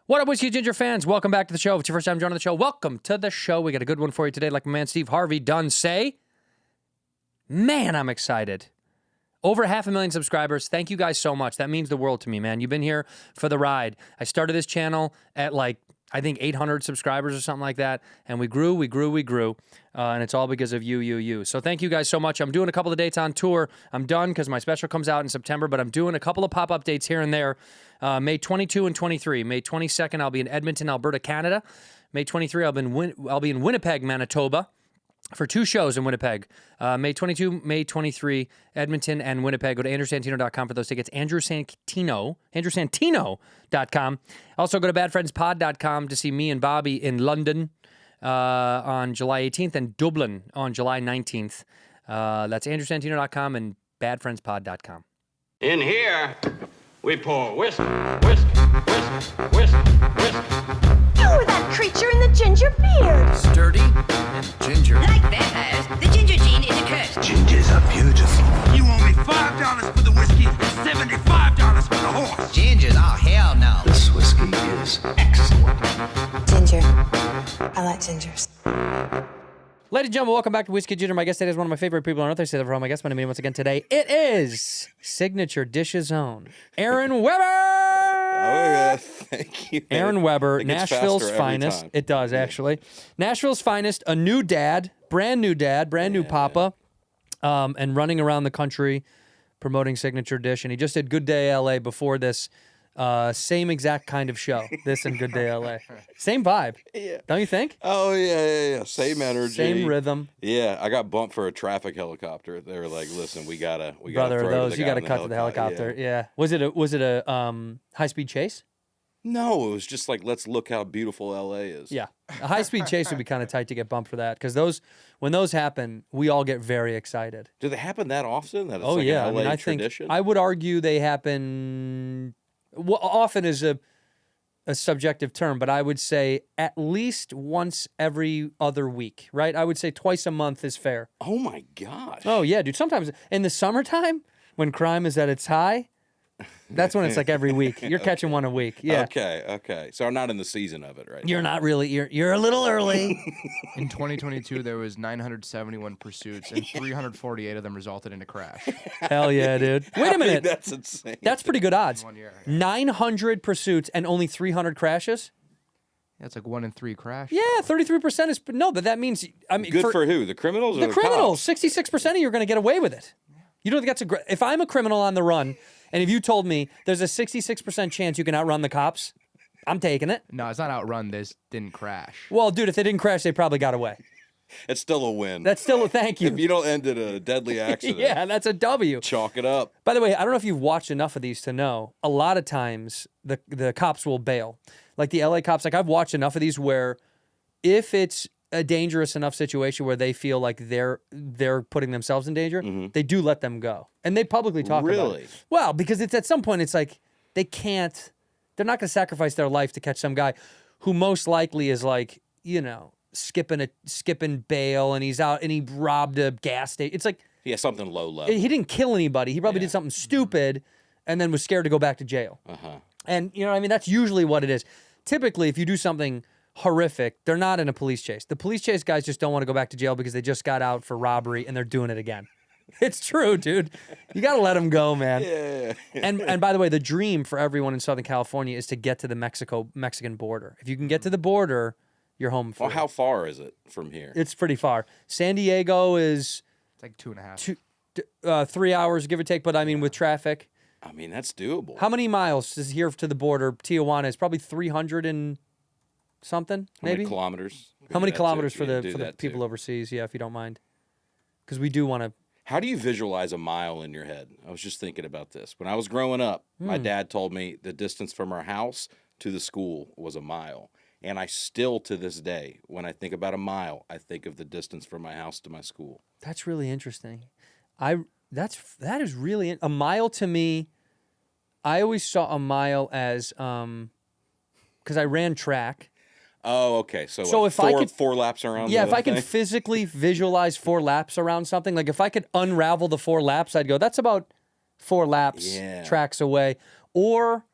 What up, Whiskey Ginger fans? Welcome back to the show. If it's your first time joining the show, welcome to the show. We got a good one for you today, like my man Steve Harvey done say. Man, I'm excited. Over 500,000 subscribers. Thank you guys so much. That means the world to me, man. You've been here for the ride. I started this channel at I think 800 subscribers or something like that. And we grew. And it's all because of you. So thank you guys so much. I'm doing a couple of dates on tour. I'm done because my special comes out in September, but I'm doing a couple of pop-up dates here and there. May 22 and 23. May 22nd, I'll be in Edmonton, Alberta, Canada. May 23, I'll be in Winnipeg, Manitoba, for 2 shows in Winnipeg. May 22, May 23, Edmonton and Winnipeg. Go to andrewsantino.com for those tickets. andrewsantino.com. Also go to badfriendspod.com to see me and Bobby in London on July 18th and Dublin on July 19th. That's andrewsantino.com and badfriendspod.com. In here, we pour whisk. You were that creature in the ginger beard. Sturdy and ginger. Like vampires, the ginger gene is a curse. Gingers are beautiful. You owe me $5 for the whiskey and $75 for the horse. Gingers? Oh, hell no. This whiskey is excellent. Ginger. I like gingers. Ladies and gentlemen, welcome back to Whiskey Ginger. My guest today is one of my favorite people on earth. I say that for all my guests. My name once again today. It is Signature Dishes Own, Aaron Weber. Oh, yeah. Thank you. Aaron Weber, It gets Nashville's faster every finest. time. It does, actually. Nashville's finest, a new dad, brand new papa, and running around the country promoting Signature Dish. And he just did Good Day LA before this. Same exact kind of show. This and Good Day LA. Same vibe. Yeah. Don't you think? Oh, yeah. Same energy. Same rhythm. Yeah, I got bumped for a traffic helicopter. They were like, listen, we gotta Brother throw of to those, the you guy got to in the cut to the helicopter. Yeah. Was it a high-speed chase? No, it was just like, let's look how beautiful LA is. Yeah. A high-speed chase would be kind of tight to get bumped for that because when those happen, we all get very excited. Do they happen that often? That it's Oh, like yeah. an LA I tradition? think I would argue they happen. Well, often is a subjective term, but I would say at least once every other week, right? I would say twice a month is fair. Oh, my gosh. Oh, yeah, dude. Sometimes in the summertime, when crime is at its high, that's when it's like every week. You're catching one a week. Yeah. Okay. So I'm not in the season of it, right? You're not really. You're a little early. In 2022, there was 971 pursuits, and 348 of them resulted in a crash. Hell yeah, dude. Wait a I mean, minute. that's insane. That's pretty good odds. 1 year. 900 pursuits and only 300 crashes? That's like 1 in 3 crash. Yeah, 33% is no, but that means Good for who? The criminals or the the criminals. cops? 66% of you are going to get away with it. You don't think that's if I'm a criminal on the run, and if you told me there's a 66% chance you can outrun the cops, I'm taking it. No, it's not outrun. They just didn't crash. Well, dude, if they didn't crash, they probably got away. It's still a win. That's still a thank you. If you don't end in a deadly accident, Yeah, that's a W. chalk it up. By the way, I don't know if you've watched enough of these to know, a lot of times the cops will bail. Like the LA cops, like I've watched enough of these where if it's a dangerous enough situation where they feel like they're putting themselves in danger, they do let them go. And they publicly talk about Really? it. Well, because it's at some point it's like they're not going to sacrifice their life to catch some guy who most likely is like, skipping bail and he's out and he robbed a gas station. It's like Yeah, something low level. he didn't kill anybody. He probably Yeah. did something stupid and then was scared to go back to jail. Uh-huh. And you know what I mean? That's usually what it is. Typically, if you do something horrific, they're not in a police chase. The police chase guys just don't want to go back to jail because they just got out for robbery and they're doing it again. It's true, dude. You got to let them go, man. Yeah. And by the way, the dream for everyone in Southern California is to get to the Mexican border. If you can get to the border, you're home free. Well, how far is it from here? It's pretty far. San Diego is It's like 2.5. 3 hours, give or take, but I mean with traffic. I mean, that's doable. How many miles is here to the border? Tijuana is probably 300 and something, How maybe. many kilometers? How many Do that kilometers too. for Yeah, the do for the that people too. overseas? Yeah, if you don't mind, because we do want to. How do you visualize a mile in your head? I was just thinking about this. When I was growing up, my dad told me the distance from our house to the school was a mile. And I still, to this day, when I think about a mile, I think of the distance from my house to my school. That's really interesting. That is really a mile to me. I always saw a mile as because I ran track. Oh, okay. So, So like if I could- four laps around. Yeah, the if I can thing? physically visualize 4 laps around something, like if I could unravel the 4 laps, I'd go, that's about 4 laps Yeah. tracks away. Or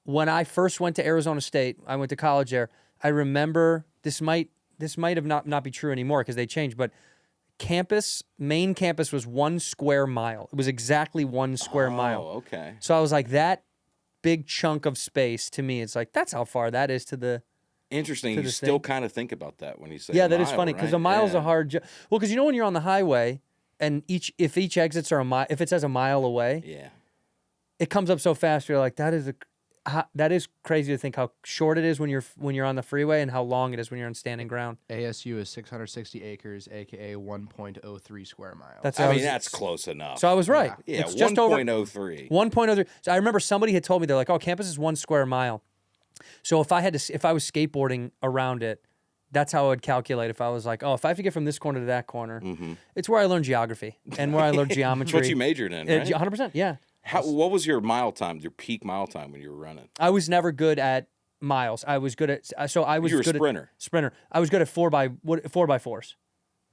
when I first went to Arizona State, I went to college there. I remember this might have not be true anymore because they changed, but main campus was 1 square mile. It was exactly 1 square mile. Oh, okay. So I was like, that big chunk of space to me, it's like, that's how far that is to the. Interesting. To You the still thing. kind of think about that when you say Yeah, a that is mile, funny because right? a mile's Yeah. a hard. Well, because when you're on the highway and if each exits are a mile, if it says a mile away, Yeah. it comes up so fast. You're like, that is crazy to think how short it is when you're on the freeway and how long it is when you're on standing ground. ASU is 660 acres, aka 1.03 square miles. That's close enough. So I was right. yeah, It's just over 1.03. 1.03. So I remember somebody had told me, they're like, oh, campus is 1 square mile. So if I was skateboarding around it, that's how I would calculate. If I was like, oh, if I have to get from this corner to that corner, it's where I learned geography and where I learned geometry. That's what you majored in, right? 100%, yeah. What was your mile time, your peak mile time when you were running? I was never good at miles. I was good at You were a good sprinter. At sprinter. I was good at 4x4s.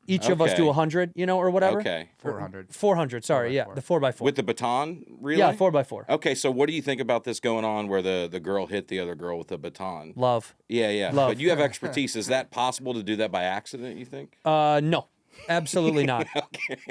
Each of us do Okay. 100, or whatever. Okay. 400. 400. Sorry, yeah, 4x4. the 4x4. With the baton, really? Yeah, 4x4. Okay, so what do you think about this going on where the girl hit the other girl with the baton? Love. Yeah. Love. But you have expertise. Is that possible to do that by accident, you think? No, absolutely not.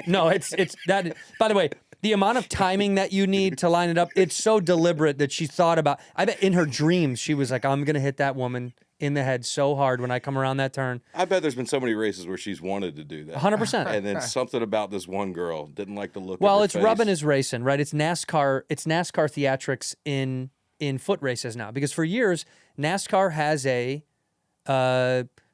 No, it's that. By the way, the amount of timing that you need to line it up, it's so deliberate that she thought about. I bet in her dreams she was like, I'm gonna hit that woman in the head so hard when I come around that turn. I bet there's been so many races where she's wanted to do that. 100%. And then something about this one girl didn't like the look Well, of her it's face. rubbing is racing, right? It's NASCAR. It's NASCAR theatrics in foot races now, because for years NASCAR has a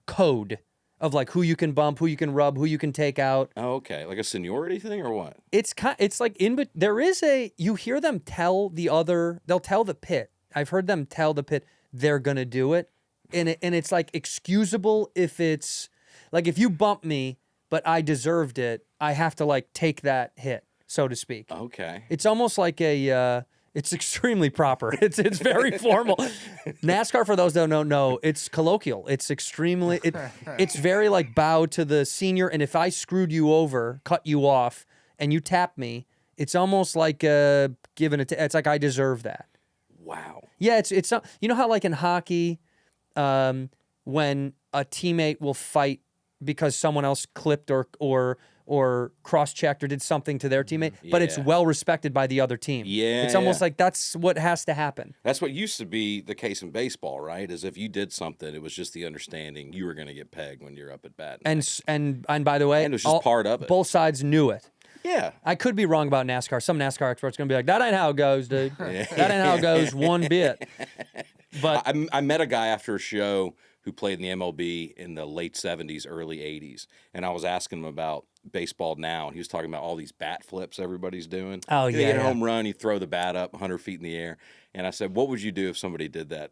code of like who you can bump, who you can rub, who you can take out. Oh, okay. Like a seniority thing or what? It's like there is you hear them tell they'll tell the pit. I've heard them tell the pit they're gonna do it, and it's like excusable if it's like if you bump me, but I deserved it, I have to like take that hit, so to speak. Okay. It's almost like it's extremely proper. It's very formal. NASCAR, for those that don't know, it's colloquial. It's extremely, it's very like bow to the senior. And if I screwed you over, cut you off, and you tap me, it's almost like giving it. It's like I deserve that. Wow. Yeah, it's not. You know how like in hockey, when a teammate will fight because someone else clipped or cross-checked or did something to their teammate, but it's Yeah. well respected by the other team. Yeah, It's almost yeah. like that's what has to happen. That's what used to be the case in baseball, right? Is if you did something, it was just the understanding you were going to get pegged when you're up at bat. And by the way, And it was just part of it. Both sides knew it. Yeah. I could be wrong about NASCAR. Some NASCAR experts are going to be like, that ain't how it goes, dude. That ain't how it goes one bit. But I met a guy after a show who played in the MLB in the late 70s, early 80s. And I was asking him about baseball now. And he was talking about all these bat flips everybody's doing. Oh, You yeah, get a yeah. home run, you throw the bat up 100 feet in the air. And I said, what would you do if somebody did that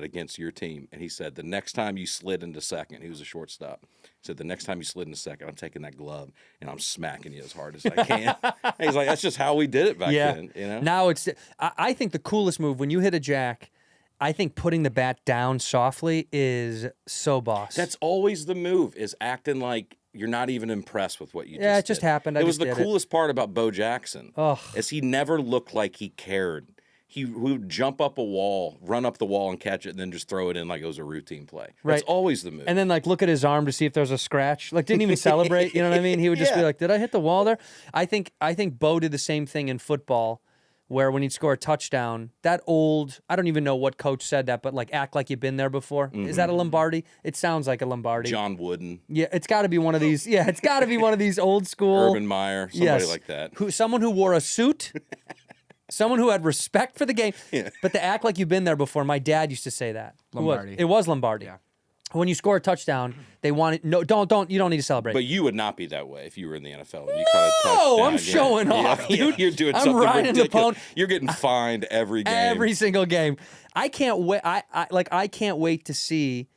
against your team? And he said, the next time you slid into second, he was a shortstop. He said, the next time you slid into second, I'm taking that glove and I'm smacking you as hard as I can. And he's like, that's just how we did it back yeah, then. You know? now I think the coolest move when you hit a jack, I think putting the bat down softly is so boss. That's always the move, is acting like you're not even impressed with what you Yeah, just it just did. happened. I It was just the did it. coolest part about Bo Jackson. Ugh. Is he never looked like he cared. He would jump up a wall, run up the wall and catch it, and then just throw it in like it was a routine play. Right. That's always the move. And then like look at his arm to see if there's a scratch. Like didn't even celebrate. You know what I mean? He would just be Yeah. like, "Did I hit the wall there?" I think Bo did the same thing in football, where when he'd score a touchdown, that old, I don't even know what coach said that, but like act like you've been there before. Is that a Lombardi? It sounds like a Lombardi. John Wooden, Yeah, it's got to be one of these. Yeah, it's got to be one of these old school. Urban Meyer, somebody like that. Someone who wore a suit. Someone who had respect for the game, but to act like you've been there before. My dad used to say that. Lombardi. It was Lombardi. Yeah. When you score a touchdown, they want it. No, don't. You don't need to celebrate. But you would not be that way if you were in the NFL. And you caught a No, touchdown. I'm showing off, dude. You're doing I'm something riding the ridiculous. pony. You're getting fined every game. Every single game. I can't wait. I can't wait to see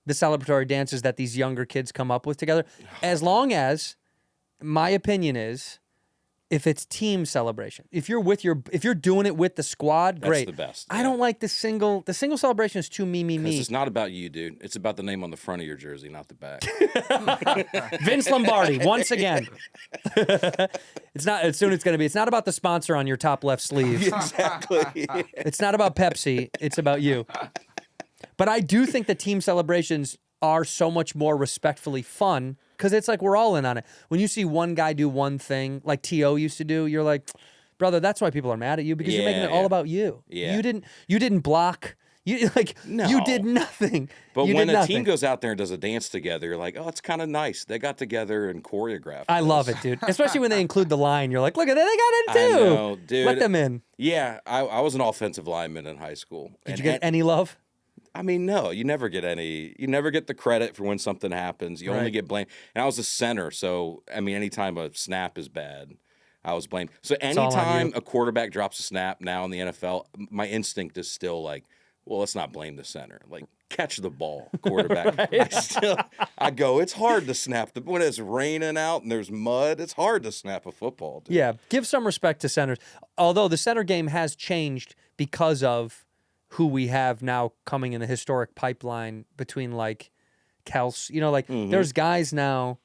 the celebratory dances that these younger kids come up with together. As long as, my opinion is, if it's team celebration. If you're doing it with the squad, That's great. the best. I don't like the single celebration is too me. Because it's not about you, dude. It's about the name on the front of your jersey, not the back. Vince Lombardi, once again. It's not about the sponsor on your top left sleeve. Exactly. It's not about Pepsi, it's about you. But I do think the team celebrations are so much more respectfully fun because it's like we're all in on it. When you see one guy do one thing like T.O. used to do, you're like, brother, that's why people are mad at you because you're making it all about you. Yeah. You didn't block. You did nothing. But you when did a nothing. team goes out there and does a dance together, you're like, oh, it's kind of nice. They got together and choreographed. I love it, dude. Especially when they include the line. You're like, look at that, they got it too. I know, dude. Let them in. Yeah, I was an offensive lineman in high school. Did you get any love? I mean, no, you never get the credit for when something happens. You only get blamed. And I was a center, so, I mean, anytime a snap is bad, I was blamed. So anytime a quarterback drops a snap now in the NFL, my instinct is still like, well, let's not blame the center. Like, catch the ball, quarterback. Right. I go, it's hard to snap. When it's raining out and there's mud, it's hard to snap a football, dude. Yeah, give some respect to centers. Although the center game has changed because of who we have now coming in the historic pipeline between like Kels. You know, like there's guys now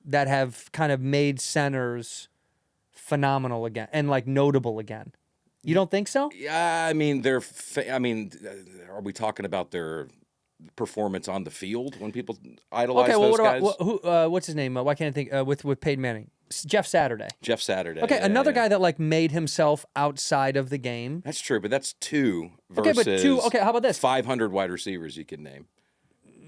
that have kind of made centers phenomenal again and like notable again. You don't think so? Yeah, I mean, are we talking about their performance on the field when people idolize those guys? What's his name? Why can't I think with Peyton Manning? Jeff Saturday. Jeff Saturday. Okay, another guy that like made himself outside of the game. That's true, but that's two versus how about this? 500 wide receivers you can name.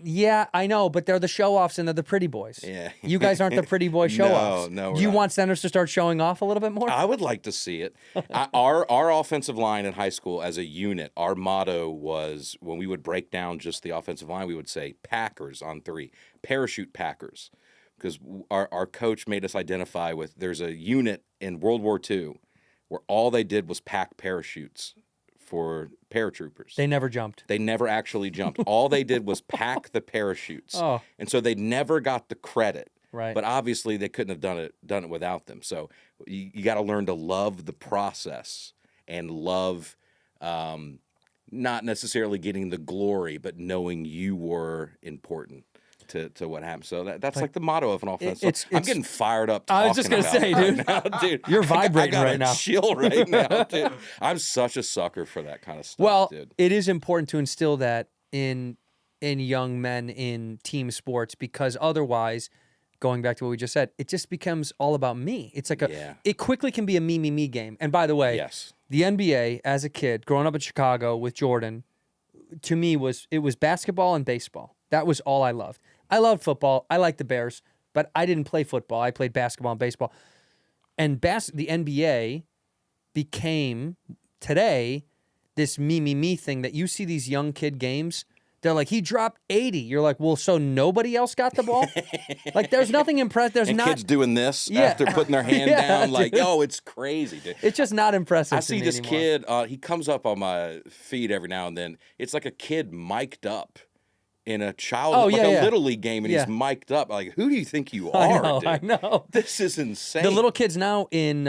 Yeah, I know, but they're the show-offs and they're the pretty boys. Yeah. You guys aren't the pretty boy show-offs. No, Do you want centers to start showing off a little bit more? I would like to see it. Our offensive line in high school as a unit, our motto was when we would break down just the offensive line, we would say Packers on 3, parachute Packers. Because our coach made us identify with, there's a unit in World War II where all they did was pack parachutes for paratroopers. They never jumped. They never actually jumped. All they did was pack the parachutes. Oh. And so they never got the credit. Right. But obviously they couldn't have done it without them. So you got to learn to love the process and love not necessarily getting the glory, but knowing you were important to what happened. So that's like the motto of an offense. I'm getting fired up. I was just gonna say, dude, now, dude, you're vibrating I got right now. Chill right now, dude. I'm such a sucker for that kind of stuff. Well, dude. it is important to instill that in young men in team sports because otherwise, going back to what we just said, it just becomes all about me. It's like it quickly can be a me game. And by the way, yes, the NBA as a kid, growing up in Chicago with Jordan, to me was basketball and baseball. That was all I loved. I loved football. I liked the Bears, but I didn't play football. I played basketball and baseball. And the NBA became, today, this me thing that you see these young kid games. They're like, he dropped 80. You're like, well, so nobody else got the ball? Like, there's nothing impressive. There's not kids doing this after putting their hand down. Like, dude. oh, it's crazy, dude. It's just not impressive. I see this kid. He comes up on my feed every now and then. It's like a kid mic'd up in a little league game, and he's mic'd up. Like, who do you think you are, dude? I know. This is insane. The little kids now in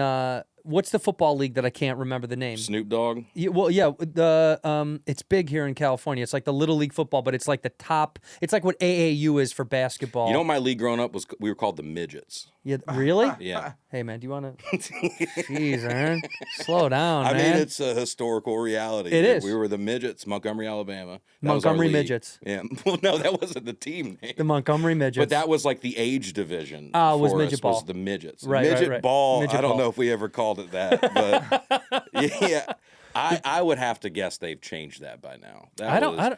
what's the football league that I can't remember the name? Snoop Dogg. It's big here in California. It's like the little league football, but it's like the top. It's like what AAU is for basketball. You know, my league growing up we were called the midgets. Yeah, really? Yeah. Hey man, do you want to? Jeez, man, slow down, man. I mean, it's a historical reality. It is. We were the midgets, Montgomery, Alabama. That Montgomery was our league. Midgets. Yeah. Well, no, that wasn't the team name. The Montgomery Midgets. But that was like the age division. Was for midget us, ball. Was the midgets. Right, midget right. ball. Midget I don't ball. know if we ever called it that, but yeah. I would have to guess they've changed that by now.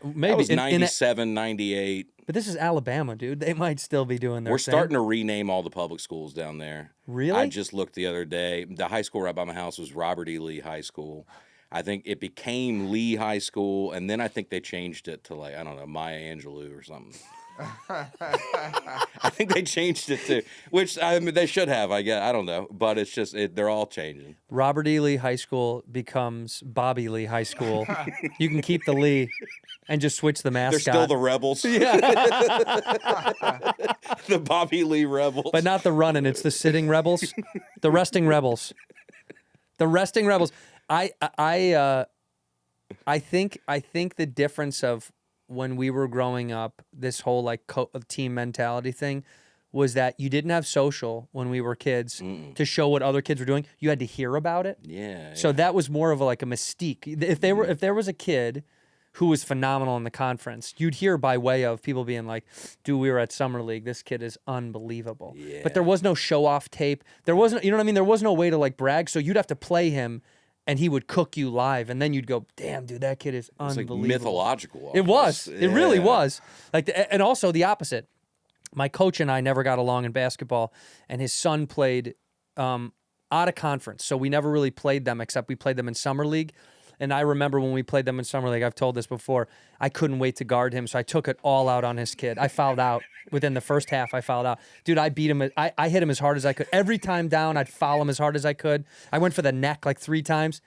Maybe that was 97, 98. But this is Alabama, dude. They might still be doing their We're thing. starting to rename all the public schools down there. Really? I just looked the other day. The high school right by my house was Robert E. Lee High School. I think it became Lee High School, and then I think they changed it to like, I don't know, Maya Angelou or something. I think they changed it to, which I mean they should have, I guess. I don't know, but it's just they're all changing. Robert E. Lee High School becomes Bobby Lee High School. You can keep the Lee and just switch the mascot. They're still the Rebels. Yeah. The Bobby Lee Rebels. But not the running, it's the sitting rebels. The resting rebels. The resting rebels. I think the difference of when we were growing up, this whole like team mentality thing was that you didn't have social when we were kids to show what other kids were doing. You had to hear about it. Yeah. So that was more of a mystique. If there was a kid who was phenomenal in the conference, you'd hear by way of people being like, dude, we were at Summer League. This kid is unbelievable. Yeah. But there was no show off tape. There wasn't, you know what I mean? There was no way to like brag. So you'd have to play him and he would cook you live. And then you'd go, damn, dude, that kid is unbelievable. Like mythological. It was. Yeah. It really was. Like, and also the opposite. My coach and I never got along in basketball, and his son played out of conference. So we never really played them, except we played them in Summer League. And I remember when we played them in Summer League, I've told this before, I couldn't wait to guard him, so I took it all out on his kid. I fouled out. Within the first half, I fouled out. Dude, I beat him. I hit him as hard as I could. Every time down, I'd foul him as hard as I could. I went for the neck like 3 times.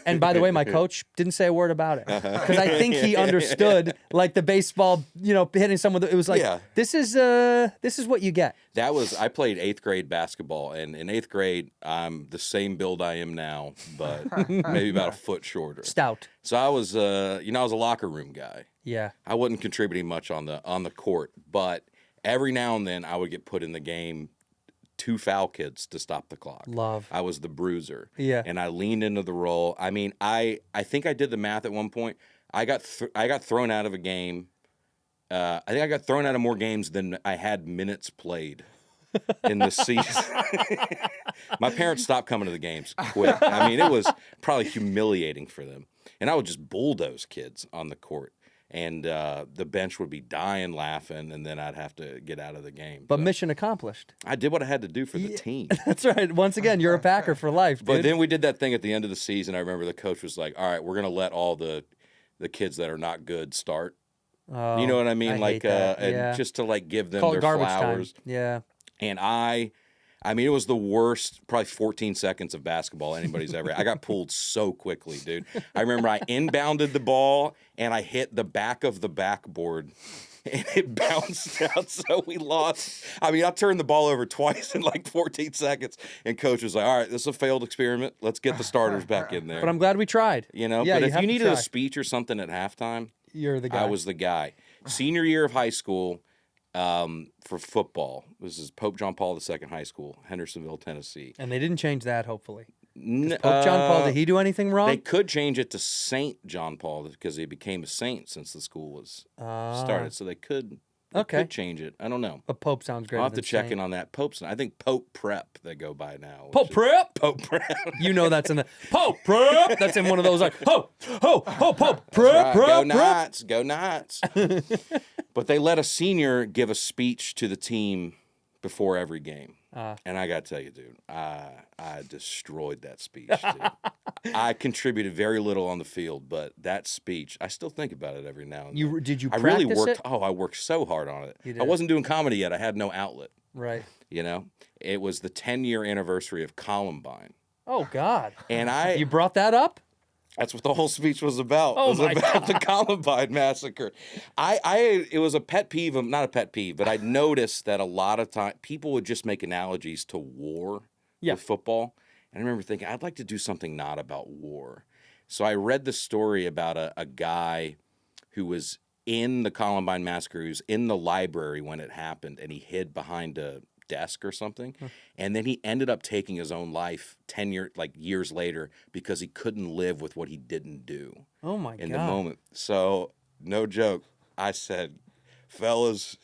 And by the way, my coach didn't say a word about it. Because I think he understood, like the baseball, hitting someone. It was like, this is what you get. I played 8th grade basketball, and in 8th grade, I'm the same build I am now, but maybe about a foot shorter. Stout. So I was, I was a locker room guy. Yeah. I wasn't contributing much on the court, but every now and then I would get put in the game 2 foul kids to stop the clock. Love. I was the bruiser. Yeah. And I leaned into the role. I mean, I think I did the math at one point. I got thrown out of a game. I think I got thrown out of more games than I had minutes played in the season. My parents stopped coming to the games quick. I mean, it was probably humiliating for them. And I would just bulldoze kids on the court. And the bench would be dying laughing, and then I'd have to get out of the game. But mission accomplished. I did what I had to do for the team. That's right. Once again, you're a Packer for life, dude. But then we did that thing at the end of the season. I remember the coach was like, all right, we're going to let all the kids that are not good start. Oh, you know what I mean? hate that. And just to like give them Call it their garbage flowers. time. Yeah. And I mean, it was the worst, probably 14 seconds of basketball anybody's ever. I got pulled so quickly, dude. I remember I inbounded the ball and I hit the back of the backboard and it bounced out, so we lost. I mean, I turned the ball over twice in like 14 seconds, and coach was like, all right, this is a failed experiment. Let's get the starters back in there. But I'm glad we tried. Yeah, but if have you to needed try. a speech or something at halftime, You're the guy. I was the guy. Senior year of high school, for football. This is Pope John Paul II High School, Hendersonville, Tennessee. And they didn't change that, hopefully. Pope John Paul, did he do anything wrong? They could change it to Saint John Paul because he became a saint since the school was started. So they could change it. I don't know. But Pope sounds great. I'll have to check in on that. I think Pope Prep they go by now. Pope Prep? Pope Prep. You know that's in the Pope Prep. That's in one of those like Pope Prep. Right. Prep. Go Knights. Go Knights. But they let a senior give a speech to the team before every game. And I got to tell you, dude, I destroyed that speech, dude. I contributed very little on the field, but that speech, I still think about it every now and then. Did you I practice really worked. it? Oh, I worked so hard on it. You did. I wasn't doing comedy yet. I had no outlet. Right. You know, it was the 10-year anniversary of Columbine. Oh, God. And You brought that up? That's what the whole speech was about. Oh, it was about the Columbine massacre. It was a pet peeve, not a pet peeve, but I noticed that a lot of time people would just make analogies to war with football. And I remember thinking, I'd like to do something not about war. So I read the story about a guy who was in the Columbine massacre, who was in the library when it happened, and he hid behind a desk or something, and then he ended up taking his own life 10 years later because he couldn't live with what he didn't do. Oh my God. In the moment. So, no joke, I said, fellas,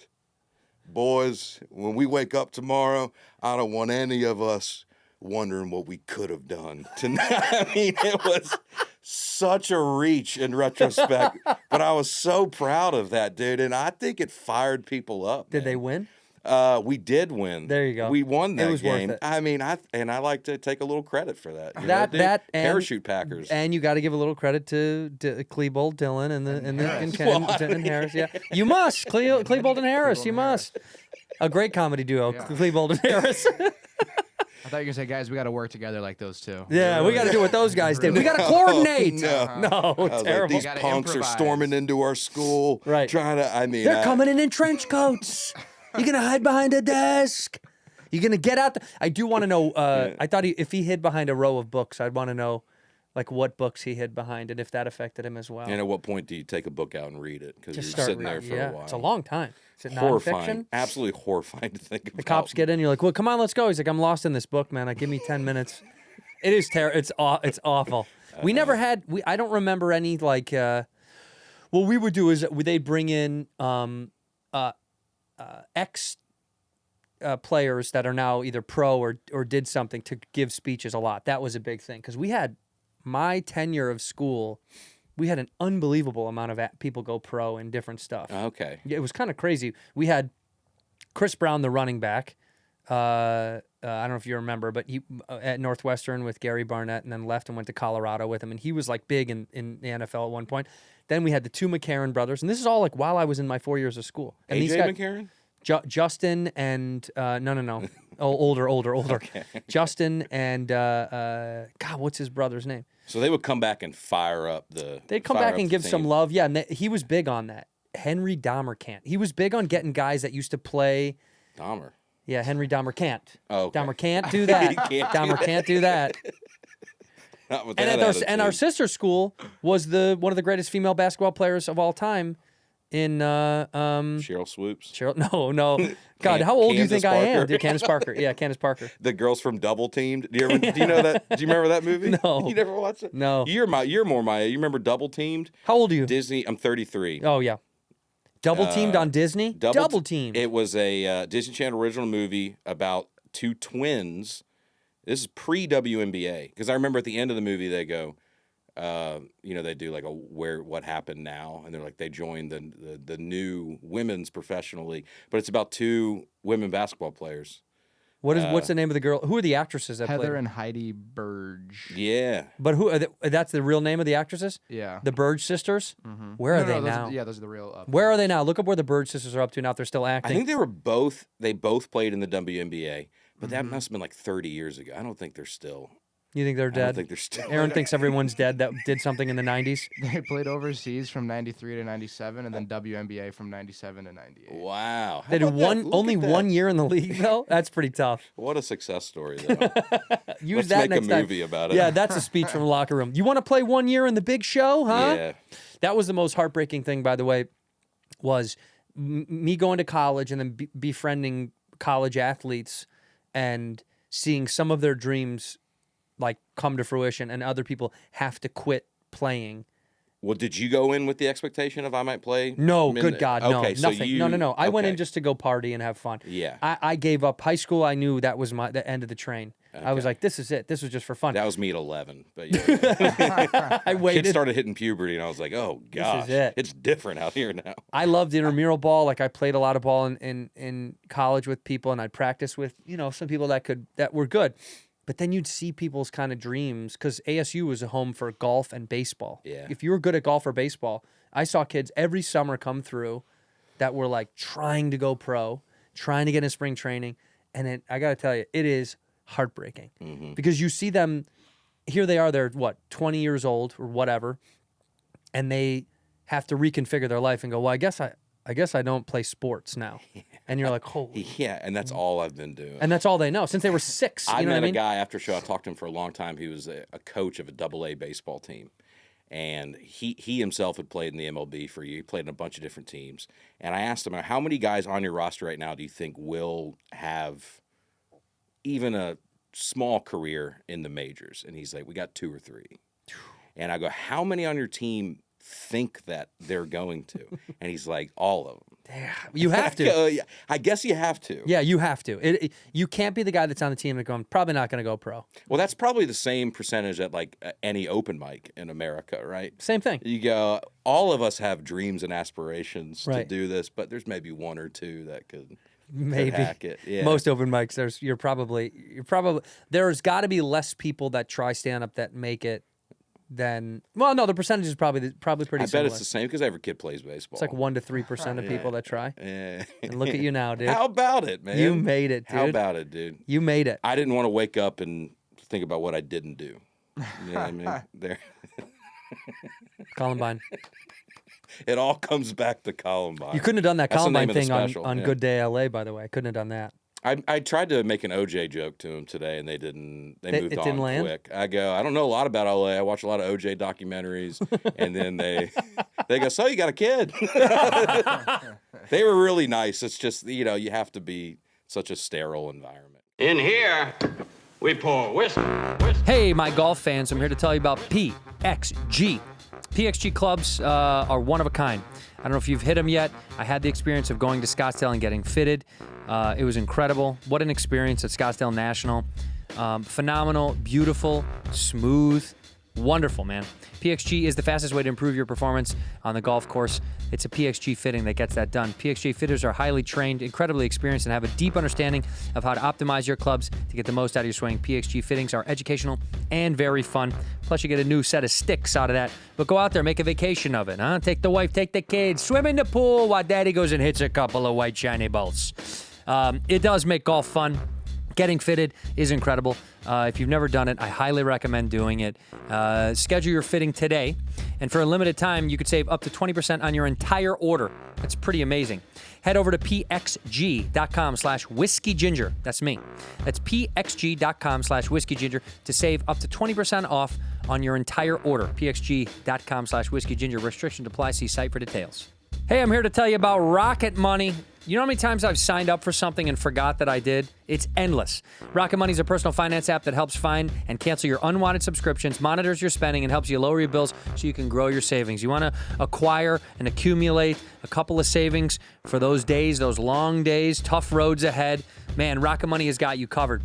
boys, when we wake up tomorrow, I don't want any of us wondering what we could have done tonight. I mean, it was such a reach in retrospect, but I was so proud of that, dude, and I think it fired people up. Did man. they win? We did win. There you go. We won that It was worth game. it. I mean, I like to take a little credit for that. You That know, dude? that and, parachute packers. and you got to give a little credit to Klebold, Dylan, and Harris. and Harris. Yeah, you must Klebold and Harris. You must. A great comedy duo, Klebold and Harris. I thought you were gonna say, guys, we got to work together like those two. Yeah, we got to do what those guys did. We got to coordinate. No. No, I was like, terrible. these Gotta punks improvise. are storming into our school. Right. Trying to. I mean, They're coming in trench coats. You're gonna hide behind a desk. You're gonna get out. I do want to know. I thought if he hid behind a row of books, I'd want to know, like what books he hid behind and if that affected him as well. And at what point do you take a book out and read it? Because you're Just start sitting there reading. for Yeah, a while. it's a long time. Is it horrifying. nonfiction? Absolutely horrifying to think about. The cops get in. You're like, well, come on, let's go. He's like, I'm lost in this book, man. Give me 10 minutes. It is terrible. It's awful. We never had. I don't remember any like. What we would do is they'd bring in ex players that are now either pro or did something to give speeches a lot. That was a big thing because we had my tenure of school. We had an unbelievable amount of people go pro in different stuff. Okay. It was kind of crazy. We had Chris Brown, the running back. I don't know if you remember, but he at Northwestern with Gary Barnett, and then left and went to Colorado with him, and he was like big in the NFL at one point. Then we had the two McCarron brothers, and this is all like while I was in my 4 years of school. And these guys, McCarron? Justin and no, older. Okay. Justin and God, what's his brother's name? So they would come back and fire up the. They'd come back and give some love. Yeah, and he was big on that. Henry Dahmer can't. He was big on getting guys that used to play. Dahmer. Yeah, Henry Dahmer can't. Oh, okay. Dahmer can't do that. He can't do Dahmer that. can't do that. Not with And that our attitude. sister school was one of the greatest female basketball players of all time. In Cheryl Swoops. Cheryl, no. God, how old do you Candace think I am? Parker. Dude, Candace Parker. Yeah, Candace Parker. The girls from Double Teamed. Do you know that? Do you remember that movie? No. You never watched it? No. You're more Maya. You remember Double Teamed? How old are you? Disney. I'm 33. Oh yeah. Double teamed on Disney. Double teamed. It was a Disney Channel original movie about two twins. This is pre WNBA because I remember at the end of the movie they go, they do like what happened now, and they're like they joined the new women's professional league, but it's about two women basketball players. What's the name of the girl? Who are the actresses that Heather play? and Heidi Burge. Yeah. But who? That's the real name of the actresses. Yeah. The Burge sisters. Where are No, they those now? those are the real. Where are they now? Look up where the Burge sisters are up to now. If they're still I acting. think they both played in the WNBA, but that must have been like 30 years ago. I don't think they're still. You think they're I don't dead? think they're still. Aaron thinks everyone's dead that did something in the 90s. They played overseas from 93 to 97, and then WNBA from 97 to 98. Wow. How They did about that? Look only at that. 1 year in the league though. That's pretty tough. What a success story, though. Use Let's that make next a time. movie about it. Yeah, that's a speech from the locker room. You want to play 1 year in the big show, huh? Yeah. That was the most heartbreaking thing, by the way, was me going to college and then befriending college athletes and seeing some of their dreams like come to fruition and other people have to quit playing. Well, did you go in with the expectation of I might play? No, good God, no. Okay, so nothing. you, No. I went in okay. just to go party and have fun. Yeah. I gave up high school. I knew that was the end of the train. I was Okay. like, this is it. This was just for fun. That was me at 11, but yeah. I Kids waited. started hitting puberty, and I was like, "Oh gosh, it. it's different out here now." I loved intramural ball. Like I played a lot of ball in college with people, and I'd practice with some people that were good. But then you'd see people's kind of dreams because ASU was a home for golf and baseball. Yeah. If you were good at golf or baseball, I saw kids every summer come through that were like trying to go pro, trying to get in spring training, and I got to tell you, it is heartbreaking because you see them. Here they are. They're 20 years old or whatever, and they have to reconfigure their life and go, well, I guess I don't play sports now. And you're like, holy. Yeah, and that's all I've been doing. And that's all they know since they were 6. I You know met what I mean? a guy after show. I talked to him for a long time. He was a coach of a AA baseball team, and he himself had played in the MLB for a year. He played in a bunch of different teams. And I asked him, how many guys on your roster right now do you think will have even a small career in the majors? And he's like, we got 2 or 3. And I go, how many on your team think that they're going to? And he's like, all of them. You have to. Yeah, I guess you have to. Yeah, you have to. You can't be the guy that's on the team and going, probably not going to go pro. Well, that's probably the same percentage at like any open mic in America, right? Same thing. You go, all of us have dreams and aspirations to Right. do this, but there's maybe 1 or 2 that could. Maybe. hack it. Yeah. Most open mics, you're probably there's got to be less people that try stand up that make it than no, the percentage is probably pretty I similar. bet it's the same because every kid plays baseball. It's like 1 to 3% of people that try. Yeah. And look at you now, dude. How about it, man? You made it, dude. How about it, dude? You made it. I didn't want to wake up and think about what I didn't do. You know what I mean? There. Columbine. It all comes back to Columbine. You couldn't have done that That's the Columbine name of the thing on special, yeah. Good Day LA, by the way. I couldn't have done that. I tried to make an OJ joke to him today, and they didn't. They moved it on didn't land? quick. I go, I don't know a lot about LA. I watch a lot of OJ documentaries, and then they go, so you got a kid? They were really nice. It's just you have to be such a sterile environment. In here, we pour whiskey. Hey, my golf fans, I'm here to tell you about PXG. PXG clubs are one of a kind. I don't know if you've hit them yet. I had the experience of going to Scottsdale and getting fitted. It was incredible. What an experience at Scottsdale National. Phenomenal, beautiful, smooth, wonderful, man. PXG is the fastest way to improve your performance on the golf course. It's a PXG fitting that gets that done. PXG fitters are highly trained, incredibly experienced, and have a deep understanding of how to optimize your clubs to get the most out of your swing. PXG fittings are educational and very fun. Plus, you get a new set of sticks out of that. But go out there, make a vacation of it, huh? Take the wife, take the kids, swim in the pool while daddy goes and hits a couple of white shiny balls. It does make golf fun. Getting fitted is incredible. If you've never done it, I highly recommend doing it. Schedule your fitting today, and for a limited time, you could save up to 20% on your entire order. That's pretty amazing. Head over to pxg.com/whiskeyginger. That's me. That's pxg.com/whiskeyginger to save up to 20% off on your entire order. pxg.com/whiskeyginger. Restrictions apply. See site for details. Hey, I'm here to tell you about Rocket Money. You know how many times I've signed up for something and forgot that I did? It's endless. Rocket Money is a personal finance app that helps find and cancel your unwanted subscriptions, monitors your spending, and helps you lower your bills so you can grow your savings. You want to acquire and accumulate a couple of savings for those days, those long days, tough roads ahead. Man, Rocket Money has got you covered.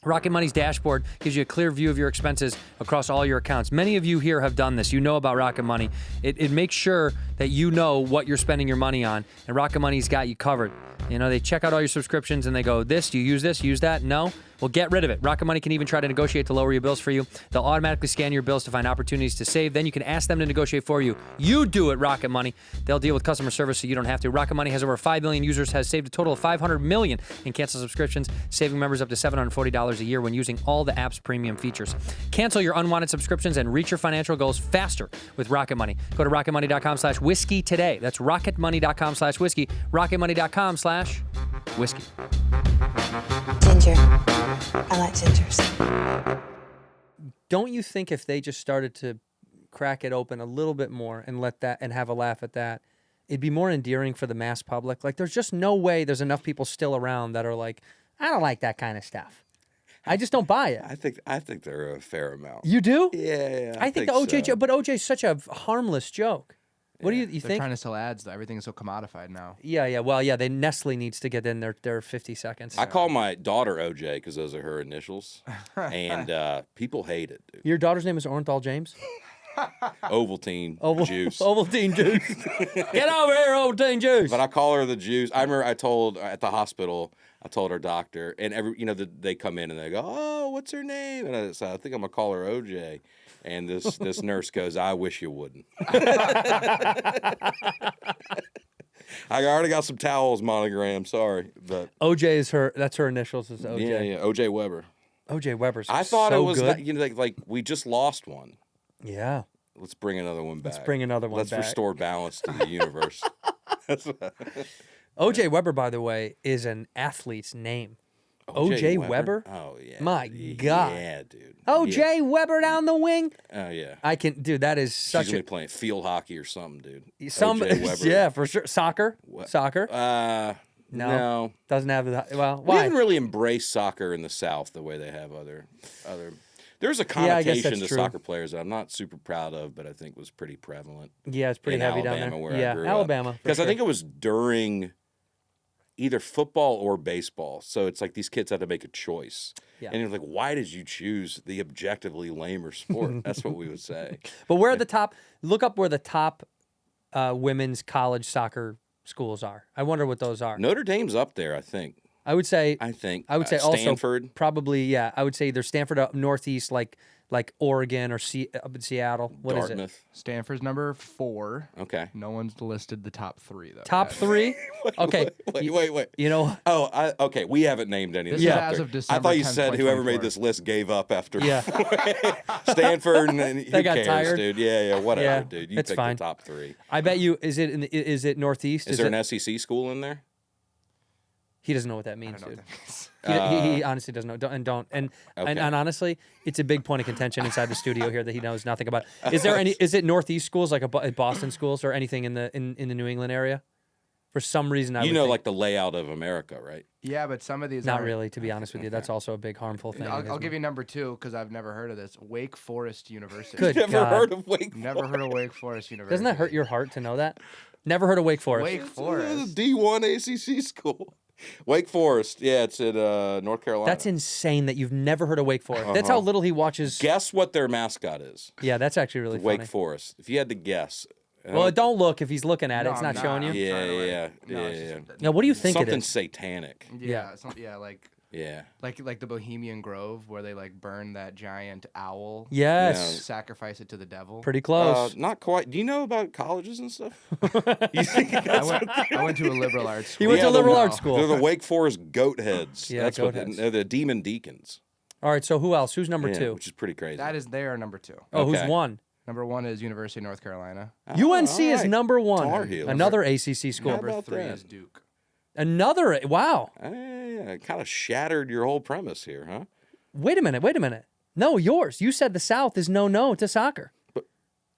Rocket Money's dashboard gives you a clear view of your expenses across all your accounts. Many of you here have done this. You know about Rocket Money. It makes sure that you know what you're spending your money on, and Rocket Money's got you covered. They check out all your subscriptions and they go, do you use this, use that? No? Well, get rid of it. Rocket Money can even try to negotiate to lower your bills for you. They'll automatically scan your bills to find opportunities to save. Then you can ask them to negotiate for you. You do it, Rocket Money. They'll deal with customer service so you don't have to. Rocket Money has over 5 million users, has saved a total of $500 million in canceled subscriptions, saving members up to $740 a year when using all the app's premium features. Cancel your unwanted subscriptions and reach your financial goals faster with Rocket Money. Go to rocketmoney.com/whiskey today. That's rocketmoney.com/whiskey. rocketmoney.com/whiskey. Ginger. I like gingers. Don't you think if they just started to crack it open a little bit more and let that and have a laugh at that, it'd be more endearing for the mass public? Like, there's just no way there's enough people still around that are like, I don't like that kind of stuff. I just don't buy it. I think there are a fair amount. You do? Yeah. I think the OJ joke, but OJ's such a harmless joke. What do you They're think? trying to sell ads, though. Everything is so commodified now. Yeah. Well, yeah, Nestle needs to get in their 50 seconds. I call my daughter OJ because those are her initials, and people hate it, dude. Your daughter's name is Orenthal James? Ovaltine juice. Ovaltine juice. Get over here, Ovaltine juice. But I call her the juice. I remember I told at the hospital, I told her doctor, and they come in and they go, "Oh, what's her name?" And I think I'm gonna call her OJ. And this nurse goes, "I wish you wouldn't." I already got some towels monogrammed. Sorry, but OJ that's her initials. Is OJ. Yeah. OJ Weber. OJ Weber's. I thought so it was good. like we just lost one. Yeah. Let's bring another one back. Let's restore balance to the universe. OJ Weber, by the way, is an athlete's name. OJ Weber? Oh yeah. My God. Yeah, dude. OJ Weber down the wing? Oh yeah. Dude, that is such She's gonna be playing field hockey or something, dude. OJ Weber. Yeah, for sure. Soccer? Soccer? No. Doesn't have the We why? didn't really embrace soccer in the South the way they have other there's a connotation to true. soccer players that I'm not super proud of, but I think was pretty prevalent. Yeah, it's pretty in heavy Alabama, down there. where I grew Alabama. Because I think it was during either football or baseball. So it's like these kids had to make a choice. Yeah. And you're like, why did you choose the objectively lamer sport? That's what we would say. But where are the top? Look up where the top women's college soccer schools are. I wonder what those are. Notre Dame's up there, I think. I would say Stanford. also probably, yeah. I would say either Stanford up northeast, like Oregon, or up in Seattle. What is Dartmouth. it? Stanford's number 4. Okay. No one's listed the top 3 though. Top 3? Okay. Wait. You know. Oh, okay. We haven't named any of This the is top as three. of December I thought you 10th, said whoever made 2024. this list gave up after Yeah. Stanford, and who They got cares, tired. dude? Yeah, whatever, Yeah, dude. You it's pick fine. the top 3. I bet you. Is it northeast? Is there it, an SEC school in there? He doesn't know what that means, I don't know dude. what that means. He honestly doesn't know. And Okay. honestly, it's a big point of contention inside the studio here that he knows nothing about. Is there any? Is it northeast schools like Boston schools or anything in the New England area? For some reason, I You would know, think, like the layout of America, right? Yeah, but some of these not aren't. really. To be honest with you, that's also a big harmful thing. I'll give you number 2 because I've never heard of this. Wake Forest University. Good Never God. heard of Wake Never heard of Wake Forest University. Doesn't that hurt your heart to know that? Never heard of Wake Forest. Wake Forest. D1 ACC school. Wake Forest. Yeah, it's in North Carolina. That's insane that you've never heard of Wake Forest. That's how little he watches. Guess what their mascot is? Yeah, that's actually really Wake funny. Forest. If you had to guess. Well, don't look if he's looking at it. No, It's I'm not showing you. I'm Yeah, trying to, like- yeah, No, yeah, it's yeah. just- Now, what do you think Something it is? satanic. Yeah, Yeah. Yeah. like the Bohemian Grove where they like burn that giant owl. Yes. Sacrifice it to the devil. Pretty close. Not quite. Do you know about colleges and stuff? You think I went to a liberal arts school. He went to Yeah, liberal they're- arts school. They're the Wake Forest goat heads. Yeah, That's goat what heads. they're the demon deacons. All right, so who else? Who's number Yeah, 2? which is pretty crazy. That is their number 2. Oh, who's okay. 1? Number 1 is University of North Carolina. UNC is right. number 1. Tar Heels. Another ACC school. How Number about 3 that? is Duke. Another. Wow. It kind of shattered your whole premise here, huh? Wait a minute. No, yours. You said the South is no to soccer.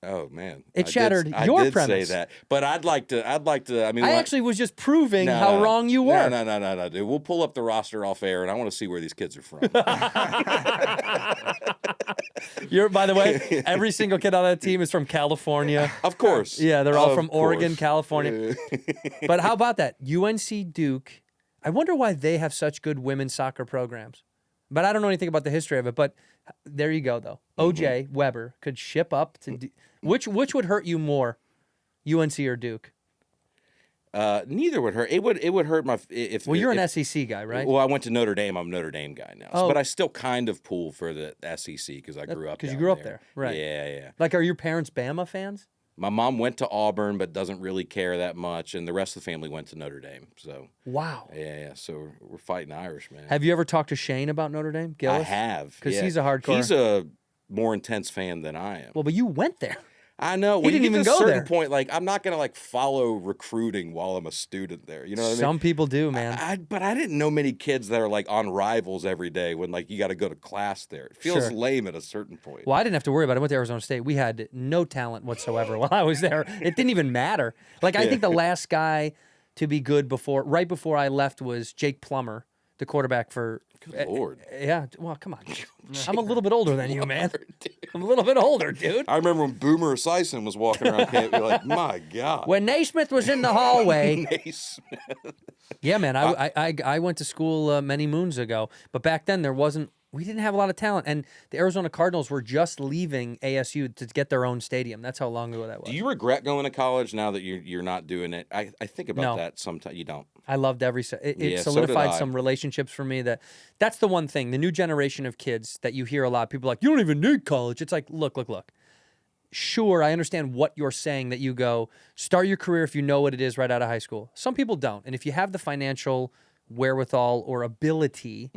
Oh man, It I shattered did, your I did premise. say that, but I'd like to. I mean, I when actually was just proving No, how no, wrong you were. No, dude. We'll pull up the roster off air, and I want to see where these kids are from. You're, by the way, every single kid on that team is from California. Of course. Yeah, they're all Of from Oregon, course. California. But how about that? UNC Duke. I wonder why they have such good women's soccer programs. But I don't know anything about the history of it. But there you go, though. OJ Weber could ship up to which would hurt you more, UNC or Duke? Neither would hurt. It would hurt my if. Well, you're if, an SEC guy, right? Well, I went to Notre Dame. I'm a Notre Dame guy now, Oh. but I still kind of pull for the SEC because I grew up. Because you down grew up there, right? Yeah. Like, are your parents Bama fans? My mom went to Auburn, but doesn't really care that much, and the rest of the family went to Notre Dame. So Wow. yeah. So we're fighting Irish, man. Have you ever talked to Shane about Notre Dame? Gillis? I have, 'Cause yeah. he's a hardcore- He's a more intense fan than I am. Well, but you went there. I know. He When didn't you get even to a go certain there. point, like I'm not gonna like follow recruiting while I'm a student there. You know what I mean? Some people do, man. But I didn't know many kids that are like on rivals every day when like you got to go to class there. It feels Sure. lame at a certain point. Well, I didn't have to worry about it. I went to Arizona State. We had no talent whatsoever while I was there. It didn't even matter. Like, I think the last guy to be good right before I left was Jake Plummer, the quarterback for. Good Lord. Yeah. Well, come on. I'm a little bit older than you, man. I'm a little bit older, dude. I remember when Boomer Esiason was walking around campus, you're like, my God. When Naismith was in the hallway. Naismith. Yeah, man. I went to school many moons ago, but back then we didn't have a lot of talent, and the Arizona Cardinals were just leaving ASU to get their own stadium. That's how long ago that was. Do you regret going to college now that you're not doing it? I think about No. that sometimes. You don't. I loved every it Yeah, so did solidified I. some relationships for me. That's the one thing. The new generation of kids that you hear a lot. People are like, you don't even need college. It's like, look. Sure, I understand what you're saying. That you go start your career if you know what it is right out of high school. Some people don't, and if you have the financial wherewithal or ability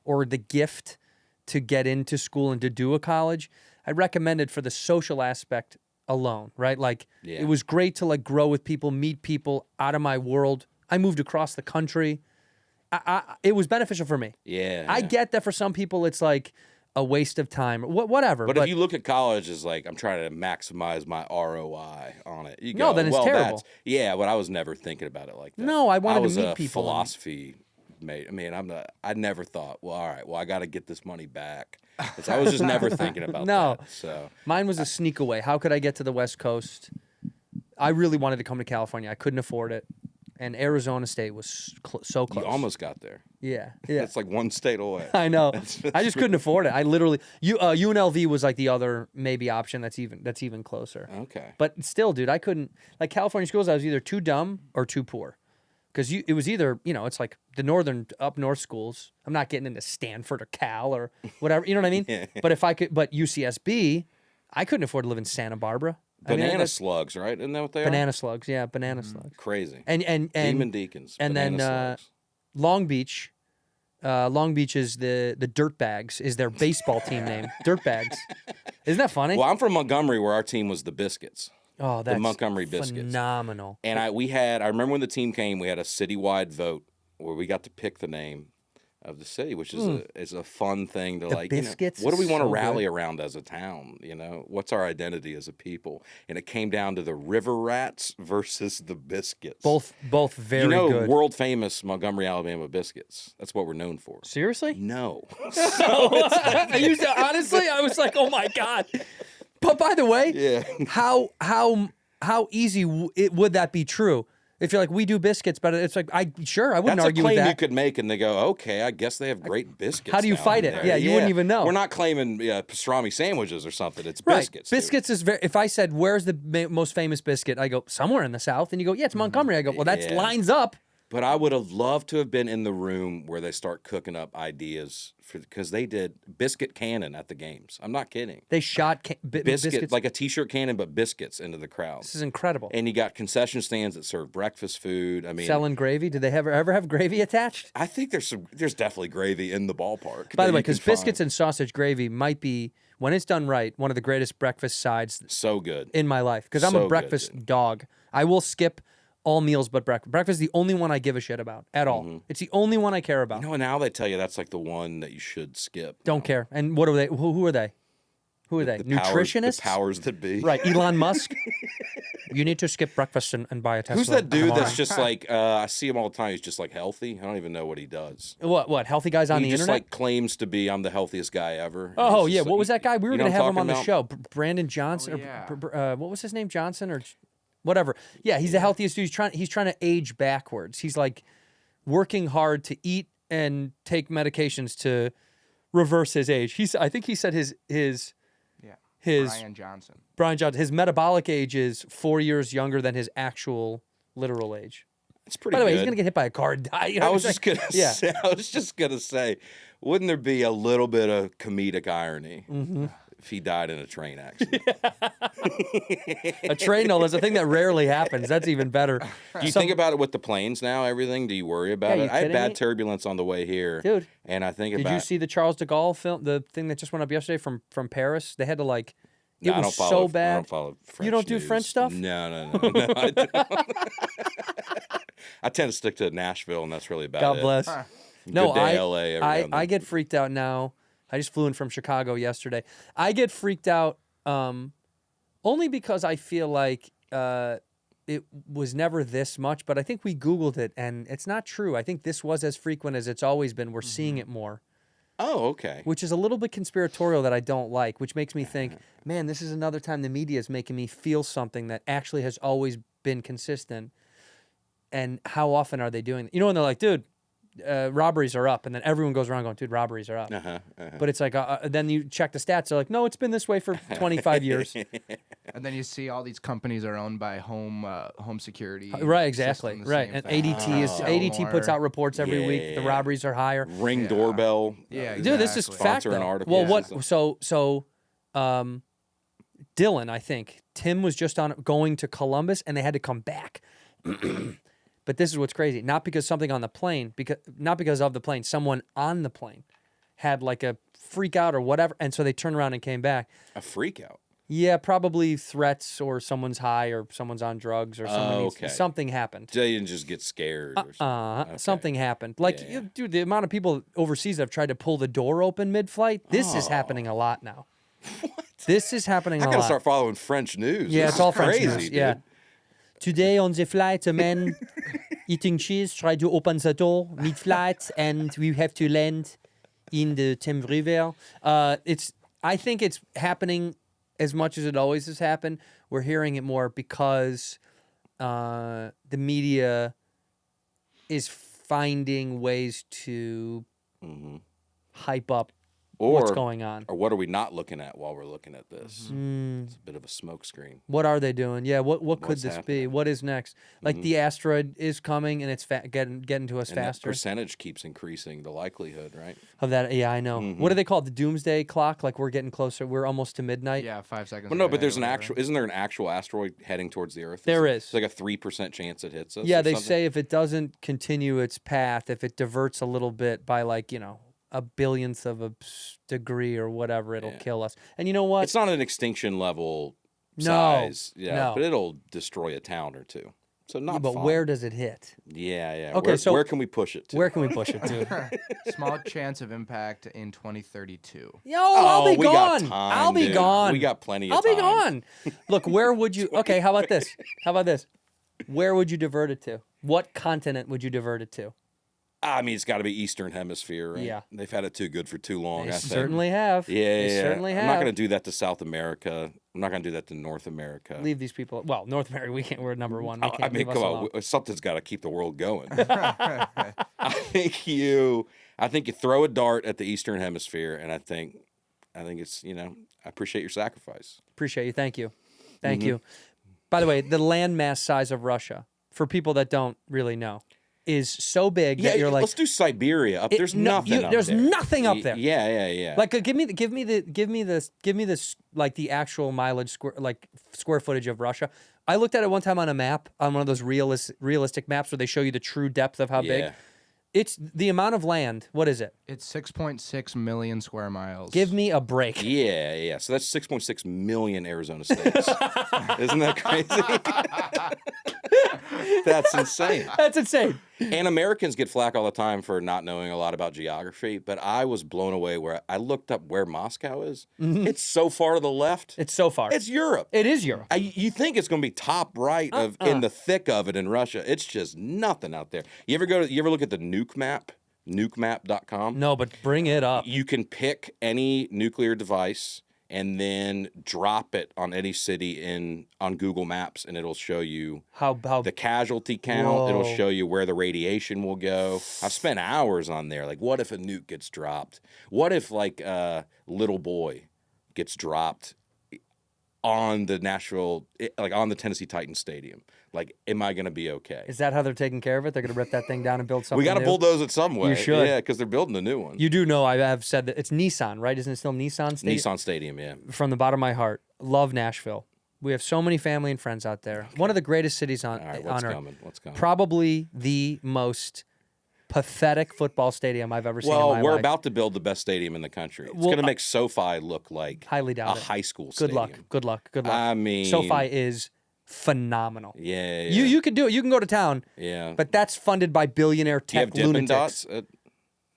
or the gift to get into school and to do a college, I recommend it for the social aspect alone. Right, like it was great to like grow with people, meet people out of my world. I moved across the country. It was beneficial for me. Yeah. I get that for some people it's like a waste of time, whatever. But if you look at college as like, I'm trying to maximize my ROI on it. You No, go, then it's well, terrible. Yeah, but I was never thinking about it like that. No, I wanted to was meet a people and- philosophy mate. I mean, I never thought, well, all right, well, I got to get this money back. I was just never thinking about No. that. So Mine was a sneak away. How could I get to the West Coast? I really wanted to come to California. I couldn't afford it. and Arizona State was so close. You almost got there. Yeah. It's like one state away. I know. I just couldn't afford it. I literally UNLV was like the other maybe option that's even closer. Okay. But still, dude, I couldn't like California schools. I was either too dumb or too poor, because it was either it's like the up north schools. I'm not getting into Stanford or Cal or whatever. You know what I mean? Yeah. But if I could, but UCSB, I couldn't afford to live in Santa Barbara. Banana slugs, right? Isn't that what they are? Banana slugs, yeah, banana slugs. Crazy. And Demon Deacons. and banana then slugs. Long Beach. Long Beach is the Dirtbags is their baseball team name. Dirtbags. Isn't that funny? Well, I'm from Montgomery, where our team was the Biscuits. Oh, that's the Montgomery Biscuits. Phenomenal. And I remember when the team came, we had a citywide vote where we got to pick the name of the city, which is a fun thing to The Biscuits what do we is want to so rally good. around as a town? What's our identity as a people? And it came down to the River Rats versus the Biscuits. Both very good. World famous Montgomery, Alabama Biscuits. That's what we're known for. Seriously? No. Honestly, I was like, oh my God. But by the way, Yeah. how easy would that be true? If you're like, we do biscuits, but it's like, I wouldn't That's a argue with claim that. you could make, and they go, okay, I guess they have great biscuits. How do you down fight it? there." Yeah, you wouldn't even know. We're not claiming pastrami sandwiches or something. It's Right. biscuits. dude. Biscuits is very. If I said, "Where's the most famous biscuit?" I go, "Somewhere in the South," and you go, "Yeah, it's Montgomery." I go, "Well, that Yeah. lines up." But I would have loved to have been in the room where they start cooking up ideas because they did biscuit cannon at the games. I'm not kidding. They shot biscuits. Like a t-shirt cannon, but biscuits into the crowd. This is incredible. And you got concession stands that serve breakfast food. I mean, Selling gravy. Did they ever have gravy attached? I think there's definitely gravy in the ballpark. By that the way, you can because biscuits find. and sausage gravy might be, when it's done right, one of the greatest breakfast sides So good. in my life. Because I'm So a good, breakfast dude. dog. I will skip all meals but breakfast. Breakfast is the only one I give a shit about at all. It's the only one I care about. Now they tell you that's like the one that you should skip. Don't care. And what are they? Who are they? Who are they? Nutritionists? The powers that be. Right, Elon Musk. You need to skip breakfast and buy a Tesla. Who's that dude tomorrow. that's just like, I see him all the time. He's just like healthy. I don't even know what he does. What? Healthy guys on he the just internet? like claims to be, I'm the healthiest guy ever. Oh He's yeah, just what like- was that guy? We were you know going to what have I'm him on the talking show. Brandon Johnson. yeah. What was his name? Johnson or whatever. Yeah, he's the healthiest dude. He's trying to age backwards. He's like working hard to eat and take medications to reverse his age. I think he said his Brian Johnson. Brian Johnson, his metabolic age is 4 years younger than his actual literal age. It's pretty By the way, good. he's gonna get hit by a car and die. You know I what was I'm just saying? gonna Yeah. say, I was just gonna say, wouldn't there be a little bit of comedic irony if he died in a train accident? A train, no, that's a thing that rarely happens. That's even better. Do you think about it with the planes now? Everything? Do you worry about Yeah, it? you I had kidding bad me? turbulence on the way here, Dude, and I think Did about. you see the Charles de Gaulle film? The thing that just went up yesterday from Paris? They had to like. It No, I was don't follow, so I bad. don't follow French You don't do news. French stuff? No, I don't. I tend to stick to Nashville, and that's really about God it. bless. Good No, day, LA. every now and I then. get freaked out now. I just flew in from Chicago yesterday. I get freaked out only because I feel like it was never this much. But I think we Googled it, and it's not true. I think this was as frequent as it's always been. We're seeing it more. Oh, okay. Which is a little bit conspiratorial that I don't like, which makes me think, man, this is another time the media is making me feel something that actually has always been consistent. And how often are they doing it? You know, when they're like, dude, robberies are up. And then everyone goes around going, dude, robberies are up. But it's like, then you check the stats. They're like, no, it's been this way for 25 years. And then you see all these companies are owned by home security. Right, exactly. system, the Right. same And thing. ADT puts More. out reports every week. The Yeah. robberies are higher. Ring doorbell. Yeah, Dude, this is exactly. fact Sponsor an though. article. Well, Yeah. what? So, Dylan, I think Tim was just going to Columbus, and they had to come back. But this is what's crazy. Not because something on the plane, not because of the plane. Someone on the plane had like a freak out or whatever, and so they turned around and came back. A freak out. Yeah, probably threats or someone's high or someone's on drugs or okay. something happened. They didn't just get scared. Or something. Okay. Something happened. Like, Yeah. dude, the amount of people overseas that have tried to pull the door open mid-flight, this is happening a lot now. What? This is happening a I lot. gotta start following French news. Yeah, This it's all is French crazy, news. dude. Yeah. Today on the flight, a man eating cheese tried to open the door mid-flight, and we have to land in the Thames River. I think it's happening as much as it always has happened. We're hearing it more because the media is finding ways to hype up Or what's going on. Or what are we not looking at while we're looking at this? It's a bit of a smoke screen. What are they doing? Yeah, what could What's this be? happening? What is next? Like the asteroid is coming and it's getting to us And that faster. percentage keeps increasing, the likelihood, right? Of that, yeah, I know. What do they call it? The doomsday clock? Like we're getting closer. We're almost to midnight. Yeah, 5 seconds. Well, no, but away there's or an whatever. actual. Isn't there an actual asteroid heading towards the Earth? There is. It's like a 3% chance it hits us. Yeah, or they something? say if it doesn't continue its path, if it diverts a little bit by like, a billionth of a degree or whatever, it'll kill us. And you know what? It's not an extinction level No, size. Yeah, no. but it'll destroy a town or two. So not but fun. where does it hit? Yeah. Okay, so where can we push it to? Where can we push it to? Small chance of impact in 2032. Yo, I'll be we got gone. time, I'll be dude. gone. We got plenty of I'll time. be gone. Look, where would you? Okay, how about this? Where would you divert it to? What continent would you divert it to? I mean, it's got to be Eastern Hemisphere, right? Yeah. They've had it too good for too long. They I think. certainly have. Yeah, They yeah. certainly I'm have. not going to do that to South America. I'm not going to do that to North America. Leave these people. Well, North America, we can't. We're number one. They can't I mean, leave us come alone. on. Something's got to keep the world going. I think you throw a dart at the Eastern Hemisphere, and I think it's I appreciate your sacrifice. Appreciate you. Thank you. Thank you. By the way, the landmass size of Russia, for people that don't really know, is so big that you're like, let's do Siberia up. There's nothing. There's nothing up there. Yeah. Like, give me this like the actual mileage square footage of Russia. I looked at it one time on a map, on one of those realistic maps where they show you the true depth of how big. It's the amount of land. What is it? It's 6.6 million square miles. Give me a break. Yeah. So that's 6.6 million Arizona states. Isn't that crazy? That's insane. That's insane. And Americans get flack all the time for not knowing a lot about geography, but I was blown away where I looked up where Moscow is. It's so far to the left. It's so far. It's Europe. It is Europe. You think it's going to be top right of in the thick of it in Russia. It's just nothing out there. You ever look at the Nuke map? Nukemap.com? No, but bring it up. You can pick any nuclear device and then drop it on any city on Google Maps, and it'll show you how the casualty count. Whoa. It'll show you where the radiation will go. I've spent hours on there. Like, what if a nuke gets dropped? What if like a little boy gets dropped on the Nashville, like on the Tennessee Titans stadium? Like, am I going to be okay? Is that how they're taking care of it? They're going to rip that thing down and build something We got to new? bulldoze it some way. You should. Yeah, because they're building a new one. You do know I have said that it's Nissan, right? Isn't it still Nissan Stadium? Nissan Stadium, yeah. From the bottom of my heart, love Nashville. We have so many family and friends out there. One of the greatest cities on All right, on what's earth. coming? What's coming? Probably the most pathetic football stadium I've ever seen in my Well, we're life. about to build the best stadium in the country. It's Well, going to make SoFi look like highly doubt a it. high school Good stadium. luck. Good luck. Good luck. I mean, SoFi is phenomenal. Yeah. You could do it. You can go to town. Yeah. But that's funded by billionaire Do you have tech Dippin' lunatics. Dots?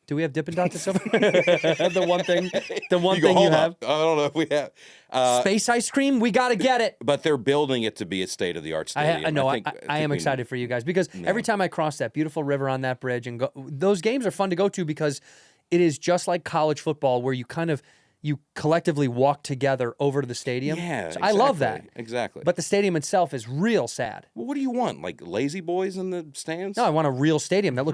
Do we have Dippin' Dots at SoFi? The one thing Go, you "Hold have. up. I don't know if we have. Space ice cream. We got to get it. But they're building it to be a state-of-the-art stadium. I know. think I am we- excited for you guys because every time I cross that beautiful river on that bridge and go, those games are fun to go to because it is just like college football where you collectively walk together over to the stadium. Yeah, So I love that. Exactly. But the stadium itself is real sad. well, what do you want? Like lazy boys in the stands? No, I want a real stadium that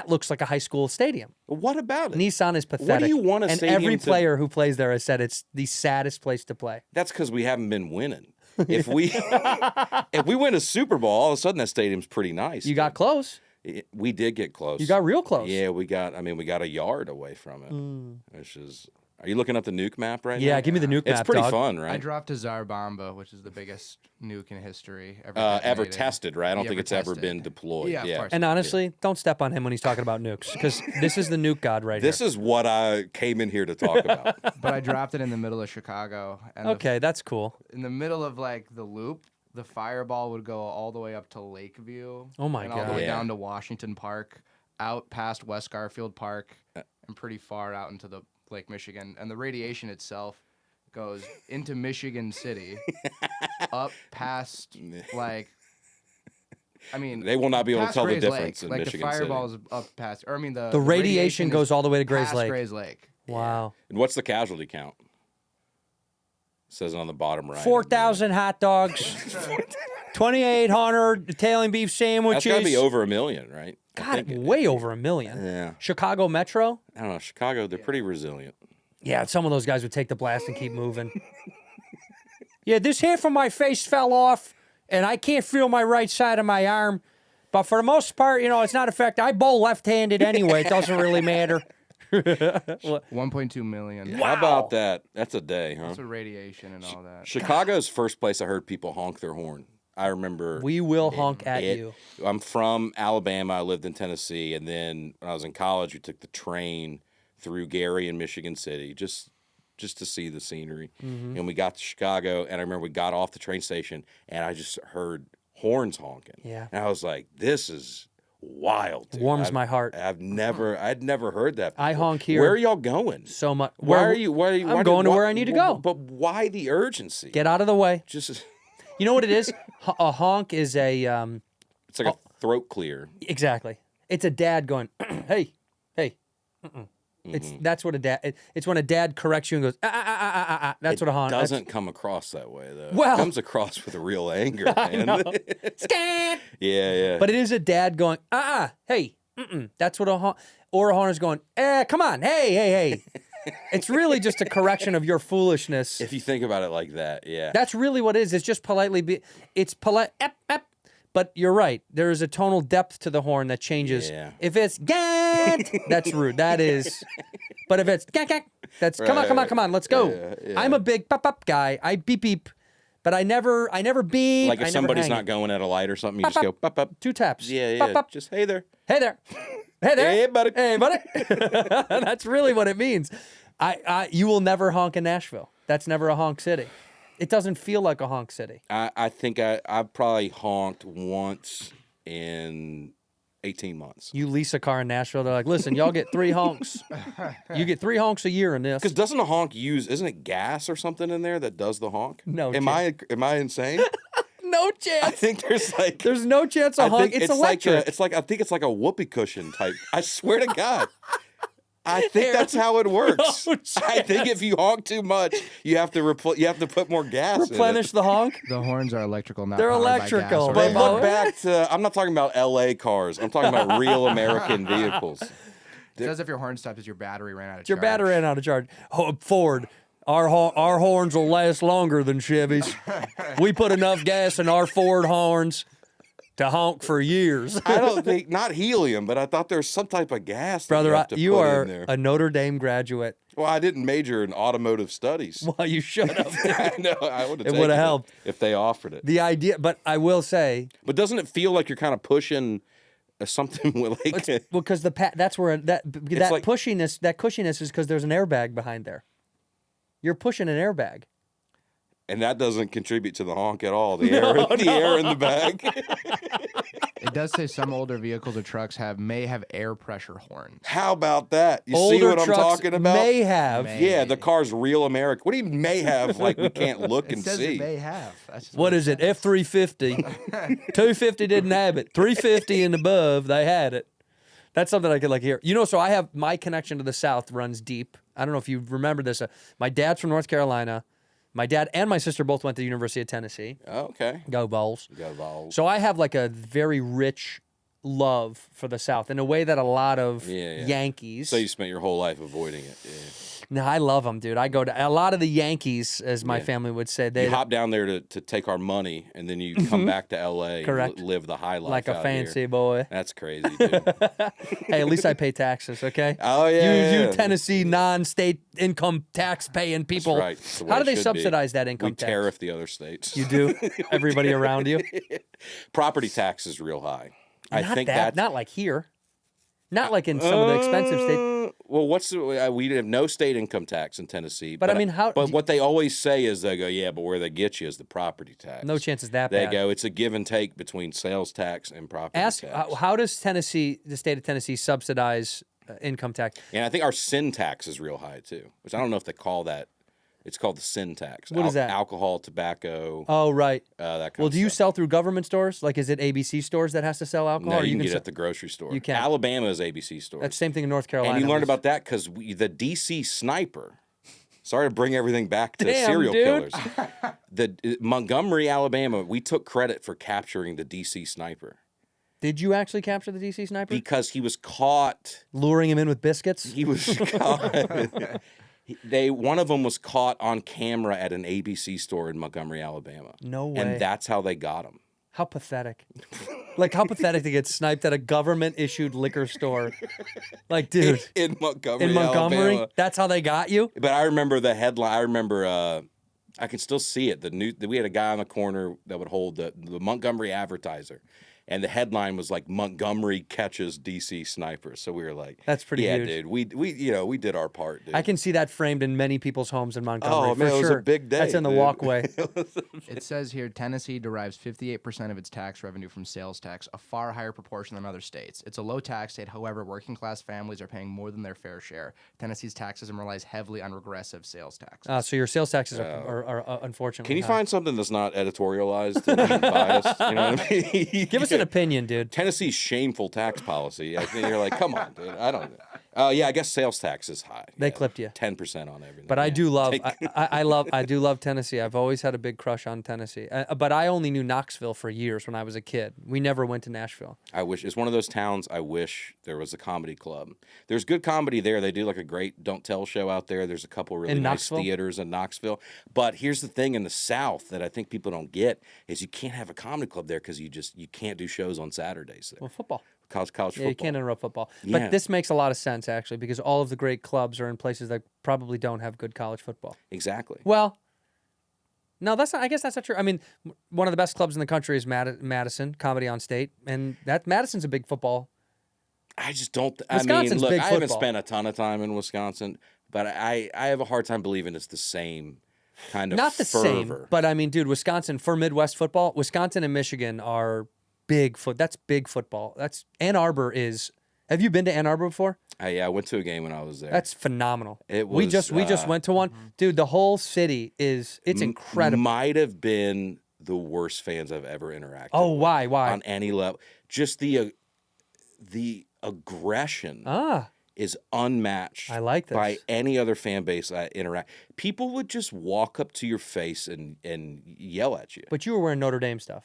looks like a high school stadium. What about it? Nissan is pathetic. you want a And stadium every to- player who plays there has said it's the saddest place to play. That's because we haven't been winning. If we win a Super Bowl, all of a sudden that stadium's pretty nice. You got close. We did get close. You got real close. Yeah, we got a yard away from it. Which is. Are you looking up the nuke map right now? Yeah, give me the nuke map, It's pretty dog. fun, I right? dropped a Tsar Bomba, which is the biggest nuke in history ever. Ever detonated. tested, right? I don't Yeah, think it's ever tested. been deployed. Yeah, of course. And honestly, don't step on him when he's talking about nukes because this is the nuke god right This here. is what I came in here to talk about. But I dropped it in the middle of Chicago. And Okay, that's cool. in the middle of like the loop, the fireball would go all the way up to Lakeview. Oh my and all the God. way Yeah. down to Washington Park, out past West Garfield Park, and pretty far out into the Lake Michigan. And the radiation itself goes into Michigan City, up past like. I mean, They will not be able to past tell the Gray's difference Lake. in like Michigan the City. fireball's up past, or I mean The radiation is goes all the way to Gray's past Lake. Gray's Lake. Wow. And what's the casualty count? It says it on the bottom right. 4,000 hot dogs. $2,800 Italian beef sandwiches. That's got to be over $1 million, right? God, way over $1 million. Yeah. Chicago Metro. I don't know. Chicago, they're pretty resilient. Yeah, some of those guys would take the blast and keep moving. Yeah, this hair from my face fell off, and I can't feel my right side of my arm. But for the most part, it's not affected. I bowl left-handed anyway. It doesn't really matter. 1.2 million. How about that? That's a day, huh? That's with radiation and all that. Chicago's first place I heard people honk their horn. I remember. We will honk at you. I'm from Alabama. I lived in Tennessee, and then when I was in college, we took the train through Gary and Michigan City just to see the scenery. Mm-hmm. And we got to Chicago, and I remember we got off the train station, and I just heard horns honking. Yeah. And I was like, "This is wild." Dude. Warms my heart. I'd never heard that before. I honk here. Where are y'all going? So much. Why are you? I'm going to where I need to go. But why the urgency? Get out of the way. Just. You know what it is? A honk is a It's like a throat clear. exactly. It's a dad going, hey. That's what a dad. It's when a dad corrects you and goes, That's what a honk. It doesn't come across that way though. Well- It comes across with real anger, man. Scan. Yeah. But it is a dad going, hey, That's what a honk. Or a horner's going, come on, hey. It's really just a correction of your foolishness. If you think about it like that, yeah. That's really what it is. It's just politely it's polite. But you're right. There is a tonal depth to the horn that changes. Yeah. If it's gant, that's rude. That is. But if it's gant, that's come on, let's go. Yeah. I'm a big pop guy. I beep, but I never beep. Like if I never somebody's hang not it. going at a light or something, you just go Pop, pop. 2 taps. Yeah. Pop, pop. Just hey there. Hey there. Hey there. Hey, buddy. Hey, buddy. That's really what it means. You will never honk in Nashville. That's never a honk city. It doesn't feel like a honk city. I think I've probably honked once in 18 months. You lease a car in Nashville, they're like, listen, y'all get 3 honks. You get 3 honks a year in this. Because doesn't a honk isn't it gas or something in there that does the honk? No Am I insane? No chance. I think There's no chance a honk. It's electric. I think it's like a whoopee cushion type. I swear to God. I think that's how it works. No I think if you honk too much, you have to put more gas. Replenish the honk. The horns are electrical, not They're powered by electrical. gas or But They've look always- back to. I'm not talking about L.A. cars. I'm talking about real American vehicles. It says if your horn stops, your battery ran out of charge. Your battery ran out of charge. Ford, our horns will last longer than Chevys. We put enough gas in our Ford horns to honk for years. I don't think not helium, but I thought there was some type of gas. Brother, you put are in there. a Notre Dame graduate. Well, I didn't major in automotive studies. Well, you should have. I know. I would have. It would've helped if they offered it. The idea, but I will say, But doesn't it feel like you're kind of pushing something with like? because that's where that like- cushiness is because there's an airbag behind there. You're pushing an airbag. And that doesn't contribute to the honk at all. The air in the bag. It does say some older vehicles or trucks may have air pressure horns. How about that? You Older see what I'm trucks talking about? may have. Yeah, the car's real American. What do you mean may have? Like we can't look It and says see. it may have. That's just What is it? F-350. 250 didn't have it. 350 and above, they had it. That's something I could like hear. So I have my connection to the South runs deep. I don't know if you remember this. My dad's from North Carolina. My dad and my sister both went to the University of Tennessee. Oh, okay. Go Vols. Go Vols. So I have like a very rich love for the South in a way that a lot of Yeah. Yankees. So you spent your whole life avoiding it. Yeah. No, I love them, dude. I go to a lot of the Yankees, as my Yeah. family would say. They You hop down there to take our money, and then you come back to L.A. Correct. and live the high life like a out fancy here. boy. That's crazy, dude. Hey, at least I pay taxes, okay? Oh, yeah, You yeah. Tennessee non-state income tax paying people. That's right. It's the way How do it they should be. subsidize that income We tax? tariff the other states. You do? Everybody around you? Property tax is real high. I Not think that. that's Not like here. Not like in some of the expensive states. Well, we have no state income tax in Tennessee. But I mean, how- But what they always say is they go, yeah, but where they get you is the property tax. No chances that They bad. go, it's a give and take between sales tax and property Ask tax. how does the state of Tennessee, subsidize income tax? And I think our sin tax is real high too, which I don't know if they call that. It's called the sin tax. What is that? Alcohol, tobacco, Oh, right. that kind Well, of do you stuff. sell through government stores? Like, is it ABC stores that has to sell alcohol? No, or you can get it sell- at the grocery store. You can. Alabama is ABC stores. That's the same thing in North Carolina. And you learned about that because the DC sniper Sorry to bring everything back to Damn, serial dude. killers. Montgomery, Alabama, we took credit for capturing the DC sniper Did you actually capture the DC sniper? because he was caught. Luring him in with biscuits? He was caught. One of them was caught on camera at an ABC store in Montgomery, Alabama. No way. And that's how they got him. How pathetic. Like, how pathetic to get sniped at a government-issued liquor store. Like, dude. In Montgomery, Montgomery? Alabama. That's how they got you? But I remember the headline. I remember. I can still see it. We had a guy on the corner that would hold the Montgomery Advertiser, and the headline was like Montgomery catches DC sniper. So we were like, That's pretty yeah, huge. dude. We did our part, dude. I can see that framed in many people's homes in Montgomery. Oh, for man, it was a sure. big day, That's in the dude. walkway. It says here Tennessee derives 58% of its tax revenue from sales tax, a far higher proportion than other states. It's a low tax state, however, working class families are paying more than their fair share. Tennessee's tax system relies heavily on regressive sales tax. So your sales taxes are unfortunately Can you high. find something that's not editorialized and biased? You know what I mean? Give us an opinion, dude. Tennessee's shameful tax policy. I think you're like, come on, dude. I don't know. Yeah, I guess sales tax is high. They clipped you. 10% on everything. But I yeah. do love, I do love Tennessee. I've always had a big crush on Tennessee. But I only knew Knoxville for years when I was a kid. We never went to Nashville. I wish it's one of those towns. I wish there was a comedy club. There's good comedy there. They do like a great Don't Tell show out there. There's a couple really In nice Knoxville? theaters in Knoxville. But here's the thing in the South that I think people don't get is you can't have a comedy club there because you can't do shows on Saturdays there. Well, football. College Yeah, football. you can't interrupt football. Yeah. But this makes a lot of sense, actually, because all of the great clubs are in places that probably don't have good college football. Exactly. Well, no, that's not. I guess that's not true. I mean, one of the best clubs in the country is Madison, Comedy on State, and Madison's a big football. I just don't. Wisconsin's look, big I haven't football. spent a ton of time in Wisconsin, but I have a hard time believing it's the same kind of Not the fervor. same, but I mean, dude, Wisconsin for Midwest football, Wisconsin and Michigan are big That's big football. That's Ann Arbor is. Have you been to Ann Arbor before? I went to a game when I was there. That's phenomenal. It we was, just went to one, dude. The whole city it's incredible. Might have been the worst fans I've ever interacted. Oh, with why on any level? Just the aggression is unmatched. I like this. By any other fan base I interact. People would just walk up to your face and yell at you. But you were wearing Notre Dame stuff.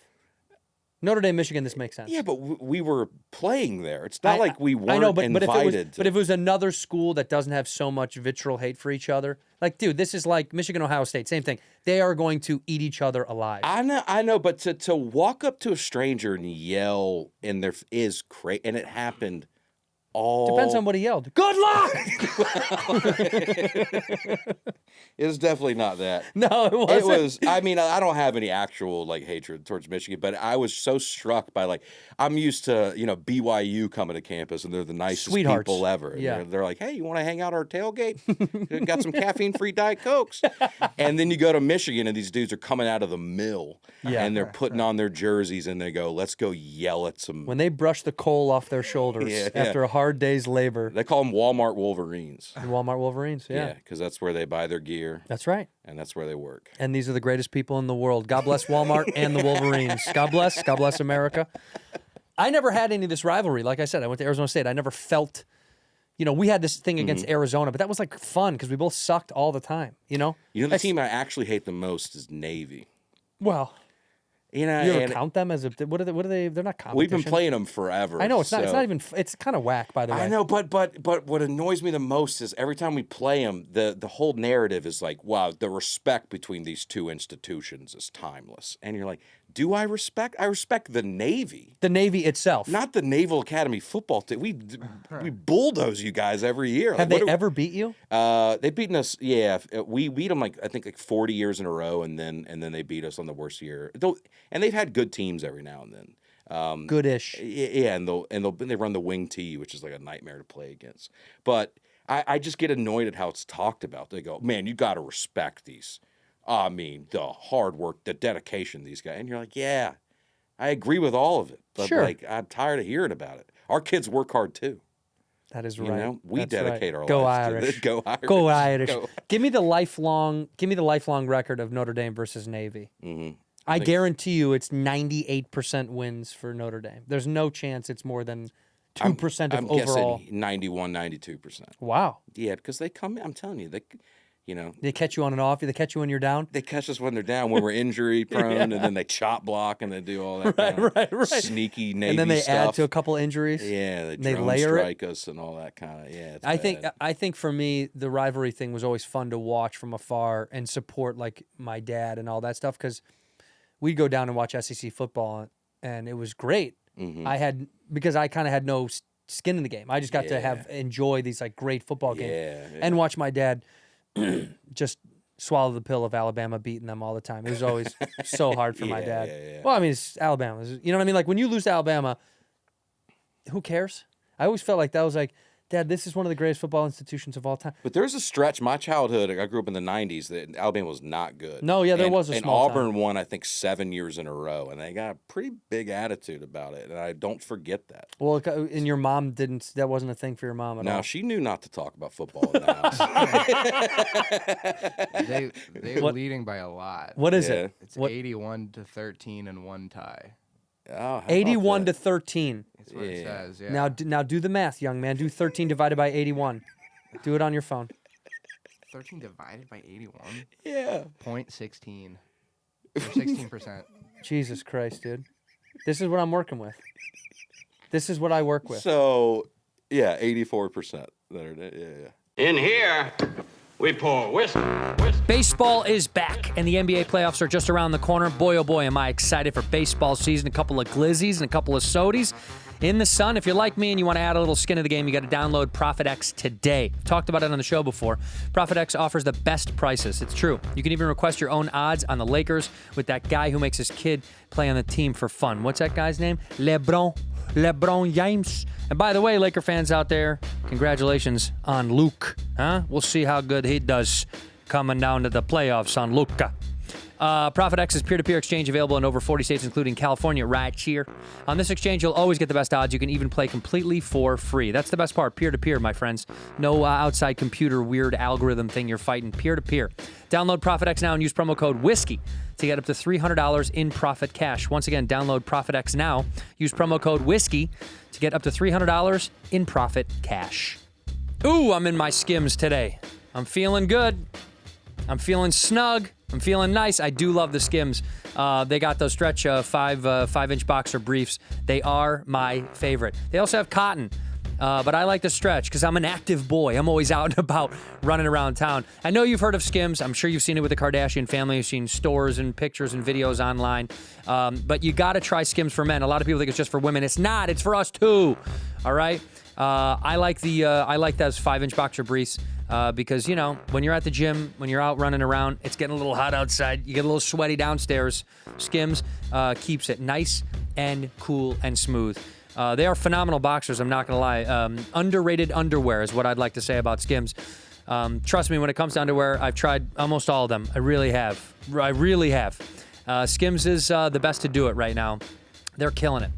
Notre Dame, Michigan. This makes sense. Yeah, but we were playing there. It's not like we weren't I know, but invited. if it was another school that doesn't have so much vitriol hate for each other, like, dude, this is like Michigan, Ohio State, same thing. They are going to eat each other alive. I know, but to walk up to a stranger and yell in there is crazy, and it happened all. Depends on what he yelled. Good luck. It was definitely not that. No, it wasn't. It was. I mean, I don't have any actual like hatred towards Michigan, but I was so struck by like I'm used to BYU coming to campus and they're the nicest Sweethearts. people ever. And Yeah. they're like, hey, you want to hang out our tailgate? Got some caffeine-free Diet Cokes. And then you go to Michigan and these dudes are coming out of the mill, Yeah. and they're putting on their jerseys and they go, let's go yell at some. When they brush the coal off their shoulders Yeah. after a hard day's labor. They call them Walmart Wolverines. The Walmart Wolverines, yeah. Because that's where they buy their gear That's right. and that's where they work. And these are the greatest people in the world. God bless Walmart and the Wolverines. God bless America. I never had any of this rivalry. Like I said, I went to Arizona State. I never felt, we had this thing against Arizona, but that was like fun because we both sucked all the time, The That's- team I actually hate the most is Navy. Well, you ever and count them as what are they? They're not competition. we've been playing them forever. I know it's not. It's so- not even. It's kind of whack, by the way. I know, but what annoys me the most is every time we play them, the whole narrative is like, wow, the respect between these two institutions is timeless. And you're like, do I respect? I respect the Navy, The Navy itself. not the Naval Academy football team. We bulldoze you guys every year. Have Like, they what do- ever beat you? They've beaten us. Yeah, we beat them I think 40 years in a row, and then they beat us on the worst year. And they've had good teams every now and then. Goodish. Yeah, and they run the wing tee, which is like a nightmare to play against. But I just get annoyed at how it's talked about. They go, man, you got to respect these. I mean, the hard work, the dedication, these guys. And you're like, yeah, I agree with all of it. But Sure. I'm tired of hearing about it. Our kids work hard too. That is You right. know, we That's dedicate right. our Go lives Irish. to this. Go Irish. Go Irish. Go. Give me the lifelong record of Notre Dame versus Navy. Mm-hmm. I guarantee you it's 98% wins for Notre Dame. There's no chance it's more than 2% I'm of overall. guessing 91, 92%. Wow. Yeah, because they come in, I'm telling you, You know, They catch you on and off. They catch you when you're down. they catch us when they're down, when we're injury prone, and then they chop block and they do all that kind of sneaky Navy And then they stuff. add to a couple injuries. Yeah, they drone layer strike us and all that kind of. Yeah, it's I think for me the rivalry thing was always fun to watch from afar and support like my dad and all that stuff because we'd go down and watch SEC football and it was great. Because I kind of had no skin in the game. I just got to enjoy these like great football games and watch my dad just swallow the pill of Alabama beating them all the time. It was always so hard for my dad. Well, I mean, it's Alabama. You know what I mean? Like when you lose to Alabama, who cares? I always felt like that was like, Dad, this is one of the greatest football institutions of all time. But there's a stretch, my childhood, I grew up in the 90s, that Alabama was not good. No, yeah, there was a small And Auburn time. won, I think, 7 years in a row, and they got a pretty big attitude about it, and I don't forget that. Well, and your mom didn't, that wasn't a thing for your mom at all. No, she knew not to talk about football in the house. They're leading by a lot. What is it? It's 81-13 and one tie. Oh, how about 81 to that? 13. That's what it says. Yeah. Now do the math, young man. Do 13 divided by 81. Do it on your phone. 13 divided by 81. Yeah. 0.16. Or 16%. Jesus Christ, dude. This is what I'm working with. This is what I work with. So, yeah, 84%. Yeah. In here, we pour whiskey. Baseball is back, and the NBA playoffs are just around the corner. Boy, oh boy, am I excited for baseball season. A couple of glizzies and a couple of sodies in the sun. If you're like me and you want to add a little skin to the game, you got to download PROPHETX today. Talked about it on the show before. PROPHETX offers the best prices. It's true. You can even request your own odds on the Lakers with that guy who makes his kid play on the team for fun. What's that guy's name? LeBron James. And by the way, Laker fans out there, congratulations on Luke. We'll see how good he does coming down to the playoffs on Luka. PROPHETX is peer-to-peer exchange available in over 40 states, including California, right here. On this exchange, you'll always get the best odds. You can even play completely for free. That's the best part, peer-to-peer, my friends. No outside computer weird algorithm thing you're fighting, peer-to-peer. Download PROPHETX now and use promo code WHISKEY to get up to $300 in profit cash. Once again, download PROPHETX now. Use promo code WHISKEY to get up to $300 in profit cash. Ooh, I'm in my Skims today. I'm feeling good. I'm feeling snug. I'm feeling nice. I do love the Skims. They got those stretch 5-inch boxer briefs. They are my favorite. They also have cotton. But I like the stretch because I'm an active boy. I'm always out and about running around town. I know you've heard of Skims. I'm sure you've seen it with the Kardashian family. You've seen stores and pictures and videos online. But you got to try Skims for men. A lot of people think it's just for women. It's not. It's for us too. All right? I like those 5-inch boxer briefs because, you know, when you're at the gym, when you're out running around, it's getting a little hot outside. You get a little sweaty downstairs. Skims keeps it nice and cool and smooth. They are phenomenal boxers, I'm not going to lie. Underrated underwear is what I'd like to say about Skims. Trust me, when it comes to underwear, I've tried almost all of them. I really have. Skims is the best to do it right now. They're killing it.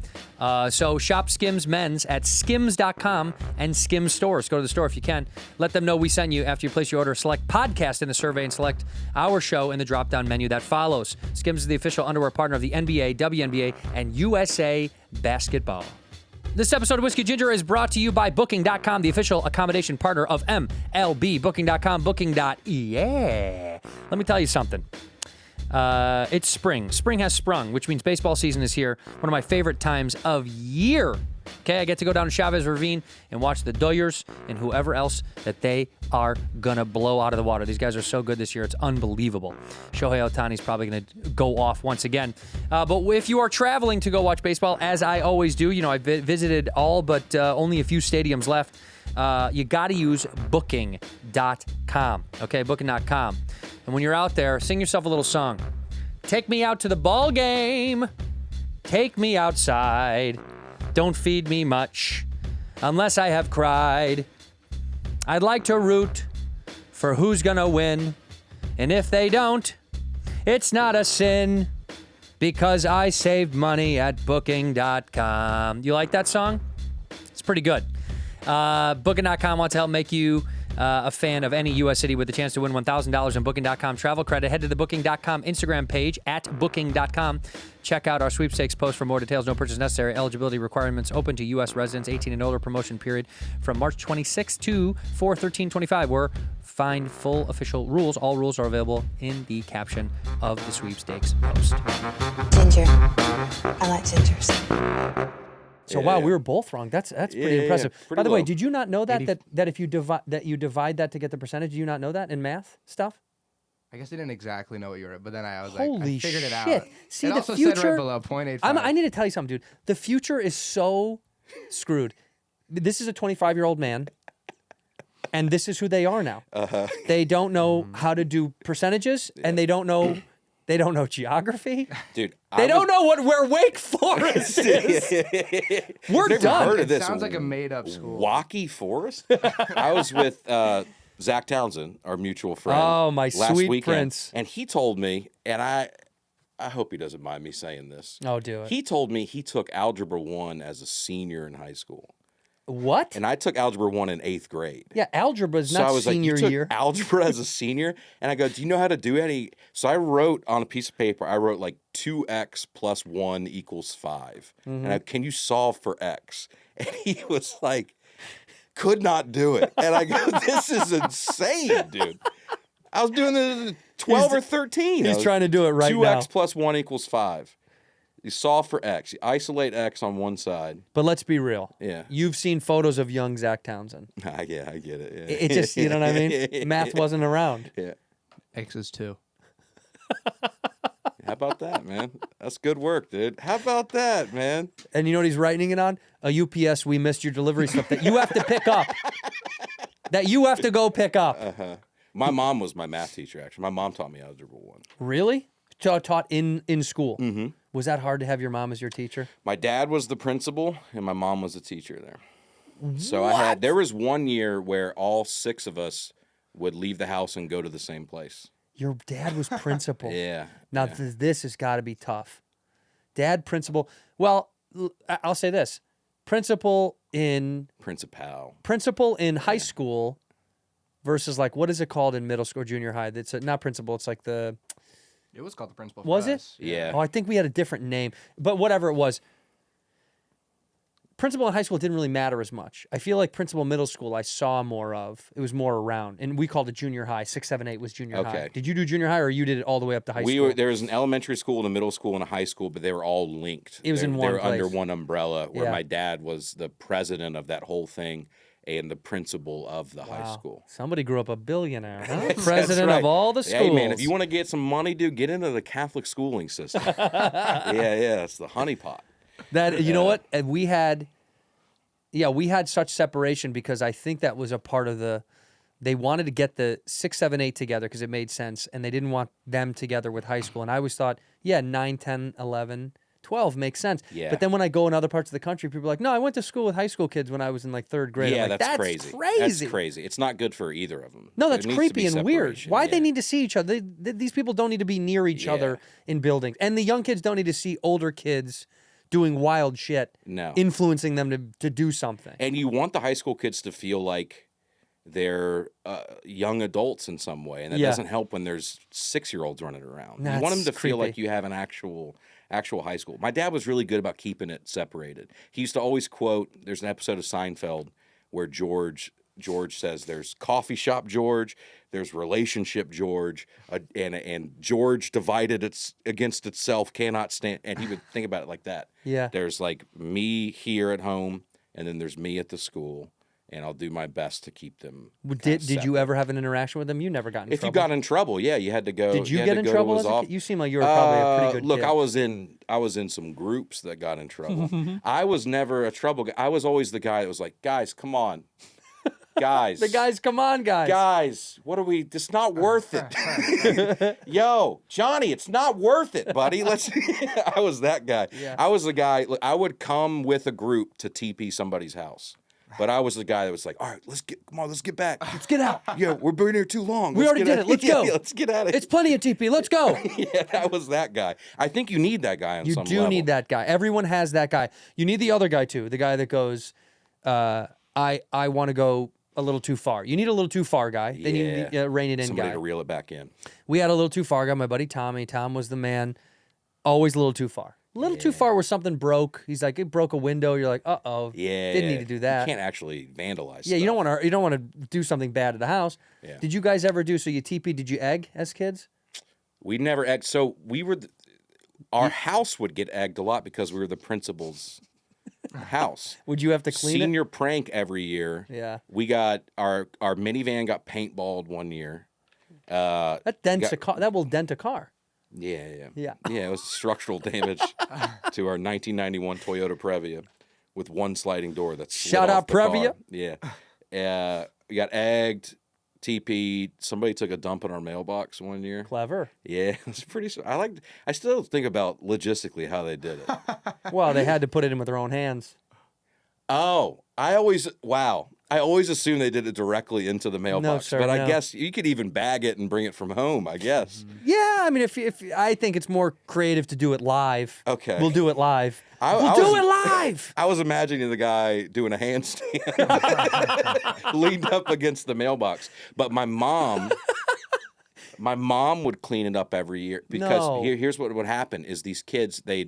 So shop Skims Men's at skims.com and Skims stores. Go to the store if you can. Let them know we sent you after you place your order. Select podcast in the survey and select our show in the drop-down menu that follows. Skims is the official underwear partner of the NBA, WNBA, and USA Basketball. This episode of Whiskey Ginger is brought to you by Booking.com, the official accommodation partner of MLB. Booking.com, Booking.yeah. Let me tell you something. It's spring. Spring has sprung, which means baseball season is here. One of my favorite times of year. Okay, I get to go down to Chavez Ravine and watch the Doyers and whoever else that they are gonna blow out of the water. These guys are so good this year, it's unbelievable. Shohei Ohtani's probably gonna go off once again. But if you are traveling to go watch baseball, as I always do, you know, I've visited all but only a few stadiums left. You gotta use Booking.com. Okay, Booking.com. And when you're out there, sing yourself a little song. Take me out to the ball game. Take me outside. Don't feed me much unless I have cried. I'd like to root for who's gonna win. And if they don't, it's not a sin because I saved money at Booking.com. You like that song? It's pretty good. Booking.com wants to help make you a fan of any U.S. city with the chance to win $1,000 in Booking.com travel credit, head to the Booking.com Instagram page at Booking.com. Check out our sweepstakes post for more details. No purchase necessary. Eligibility requirements open to U.S. residents 18 and older. Promotion period from March 26 to 4/13/25. Or find full official rules. All rules are available in the caption of the sweepstakes post. Ginger. I like gingers. So wow, we were both wrong. That's pretty impressive. Pretty By the way, low. did you not know that if you divide that to get the percentage? Do you not know that in math stuff? I guess I didn't exactly know what you were, but then I was Holy like, I figured it shit. out. See, it the also future, said right below 0.85. I need to tell you something, dude. The future is so screwed. This is a 25-year-old man, and this is who they are now. They don't know how to do percentages, and they don't know geography. Dude, They don't know where Wake Forest is. We're Never done. heard of this. Sounds like a made-up school. Waukee Forest? I was with Zach Townsend, our mutual friend. Oh, my last sweet weekend, prince. And he told me, and I hope he doesn't mind me saying this. Oh, do it. He told me he took Algebra 1 as a senior in high school. What? And I took Algebra 1 in 8th grade. Yeah, algebra is So I not was like, senior you took year. algebra as a senior? And I go, do you know how to do any? So I wrote on a piece of paper, I wrote like 2x plus 1 equals 5. Mm-hmm. And can you solve for x? And he was like, could not do it. And I go, this is insane, dude. I was doing this at 12 or 13. He's trying to do it right 2x now. plus 1 equals 5. You solve for x. You isolate x on one side. But let's be real. Yeah. You've seen photos of young Zach Townsend. Yeah, I get it. Yeah. It just, you know what I mean? Math wasn't around. Yeah. X is 2. How about that, man? That's good work, dude. How about that, man? And you know what he's writing it on? A UPS, we missed your delivery stuff that you have to pick up. That you have to go pick up. My mom was my math teacher, actually. My mom taught me Algebra 1. Really? Taught in school? Mm-hmm. Was that hard to have your mom as your teacher? My dad was the principal, and my mom was the teacher there. So What? there was one year where all 6 of us would leave the house and go to the same place. Your dad was principal. Yeah. Now, yeah. this has got to be tough. Dad, principal. Well, I'll say this. Principal in high school versus like, what is it called in middle school or junior high? It's not principal. It's like the... It was called the principal. Was for it? us. Yeah. Oh, I think we had a different name. But whatever it was. Principal in high school didn't really matter as much. I feel like principal middle school I saw more of. It was more around. And we called it junior high. 6, 7, 8 was junior high. Okay. Did you do junior high or you did it all the way up to high school? There was an elementary school and a middle school and a high school, but they were all linked. It was in They one were under place. one umbrella, where Yeah. my dad was the president of that whole thing and the principal of the high school. Somebody grew up a billionaire, huh? That's President right. of all the schools. Hey, man, if you want to get some money, dude, get into the Catholic schooling system. yeah, it's the honeypot. That you know what? And we had such separation because I think that was a part of they wanted to get the 6, 7, 8 together because it made sense, and they didn't want them together with high school. And I always thought, 9, 10, 11, 12 makes sense. Yeah. But then when I go in other parts of the country, people are like, no, I went to school with high school kids when I was in like 3rd grade. Yeah, I'm like, that's crazy. crazy. That's crazy. It's not good for either of them. No, There that's needs to creepy be and weird. separation, Why yeah. they need to see each other? These people don't need to be near each other in buildings. And the young kids don't need to see older kids doing wild shit, No. influencing them to do something. And you want the high school kids to feel like they're young adults in some way, and that Yeah. doesn't help when there's 6-year-olds running around. Nah, you want them to it's feel like creepy. you have an actual high school. My dad was really good about keeping it separated. He used to always quote. There's an episode of Seinfeld where George says, "There's coffee shop George, there's relationship George, and George divided against itself cannot stand." And he would think about it like that. Yeah. There's like me here at home, and then there's me at the school. And I'll do my best to keep them. Did you ever have an interaction with them? You never got in If trouble. you got in trouble, yeah, you had to go. Did you had get to in go to trouble his as a off- kid? You seem like you were probably a pretty good Look, kid. I was in some groups that got in trouble. I was never a trouble guy. I was always the guy that was like, guys, come on, guys. The guys, come on, guys. Guys, what are we? It's not worth it. Yo, Johnny, it's not worth it, buddy. I was that guy. Yeah. I was the guy. Look, I would come with a group to TP somebody's house. But I was the guy that was like, all right, let's get back. Let's get out. Yeah, we've been here too long. We already did it. Let's go. Yeah, let's get out of here. It's plenty of TP. Let's go. Yeah, I was that guy. I think you need that guy on You some do level. need that guy. Everyone has that guy. You need the other guy too. The guy that goes, I want to go a little too far. You need a little too far guy. Then you need a rein it in Somebody guy. to reel it back in. We had a little too far guy. My buddy Tommy. Tom was the man. Always a little too far. A little too far where something broke. He's like, it broke a window. You're like, uh-oh. Yeah. Didn't need to do that. You can't actually vandalize Yeah, stuff. you don't want to do something bad at the house. Yeah. Did you guys ever do, so you TP, did you egg as kids? We never egged. So we were, our house would get egged a lot because we were the principal's house. Would you have to clean Senior prank every year. Yeah. We got, our minivan got paintballed one year. That dents a car. That will dent a car. Yeah. Yeah. Yeah, it was structural damage to our 1991 Toyota Previa with one sliding door. That's Shout out Previa. Yeah. We got egged, TP'd. Somebody took a dump in our mailbox one year. Clever. Yeah, it was pretty. I still think about logistically how they did it. Well, they had to put it in with their own hands. Oh, I always assumed they did it directly into the mailbox, sir, but I no. guess you could even bag it and bring it from home. I guess. Yeah, I mean, if I think it's more creative to do it live. Okay. We'll do it live. I do was- it live. I was imagining the guy doing a handstand, leaned up against the mailbox. But my mom would clean it up every year because No. here's what would happen: is these kids they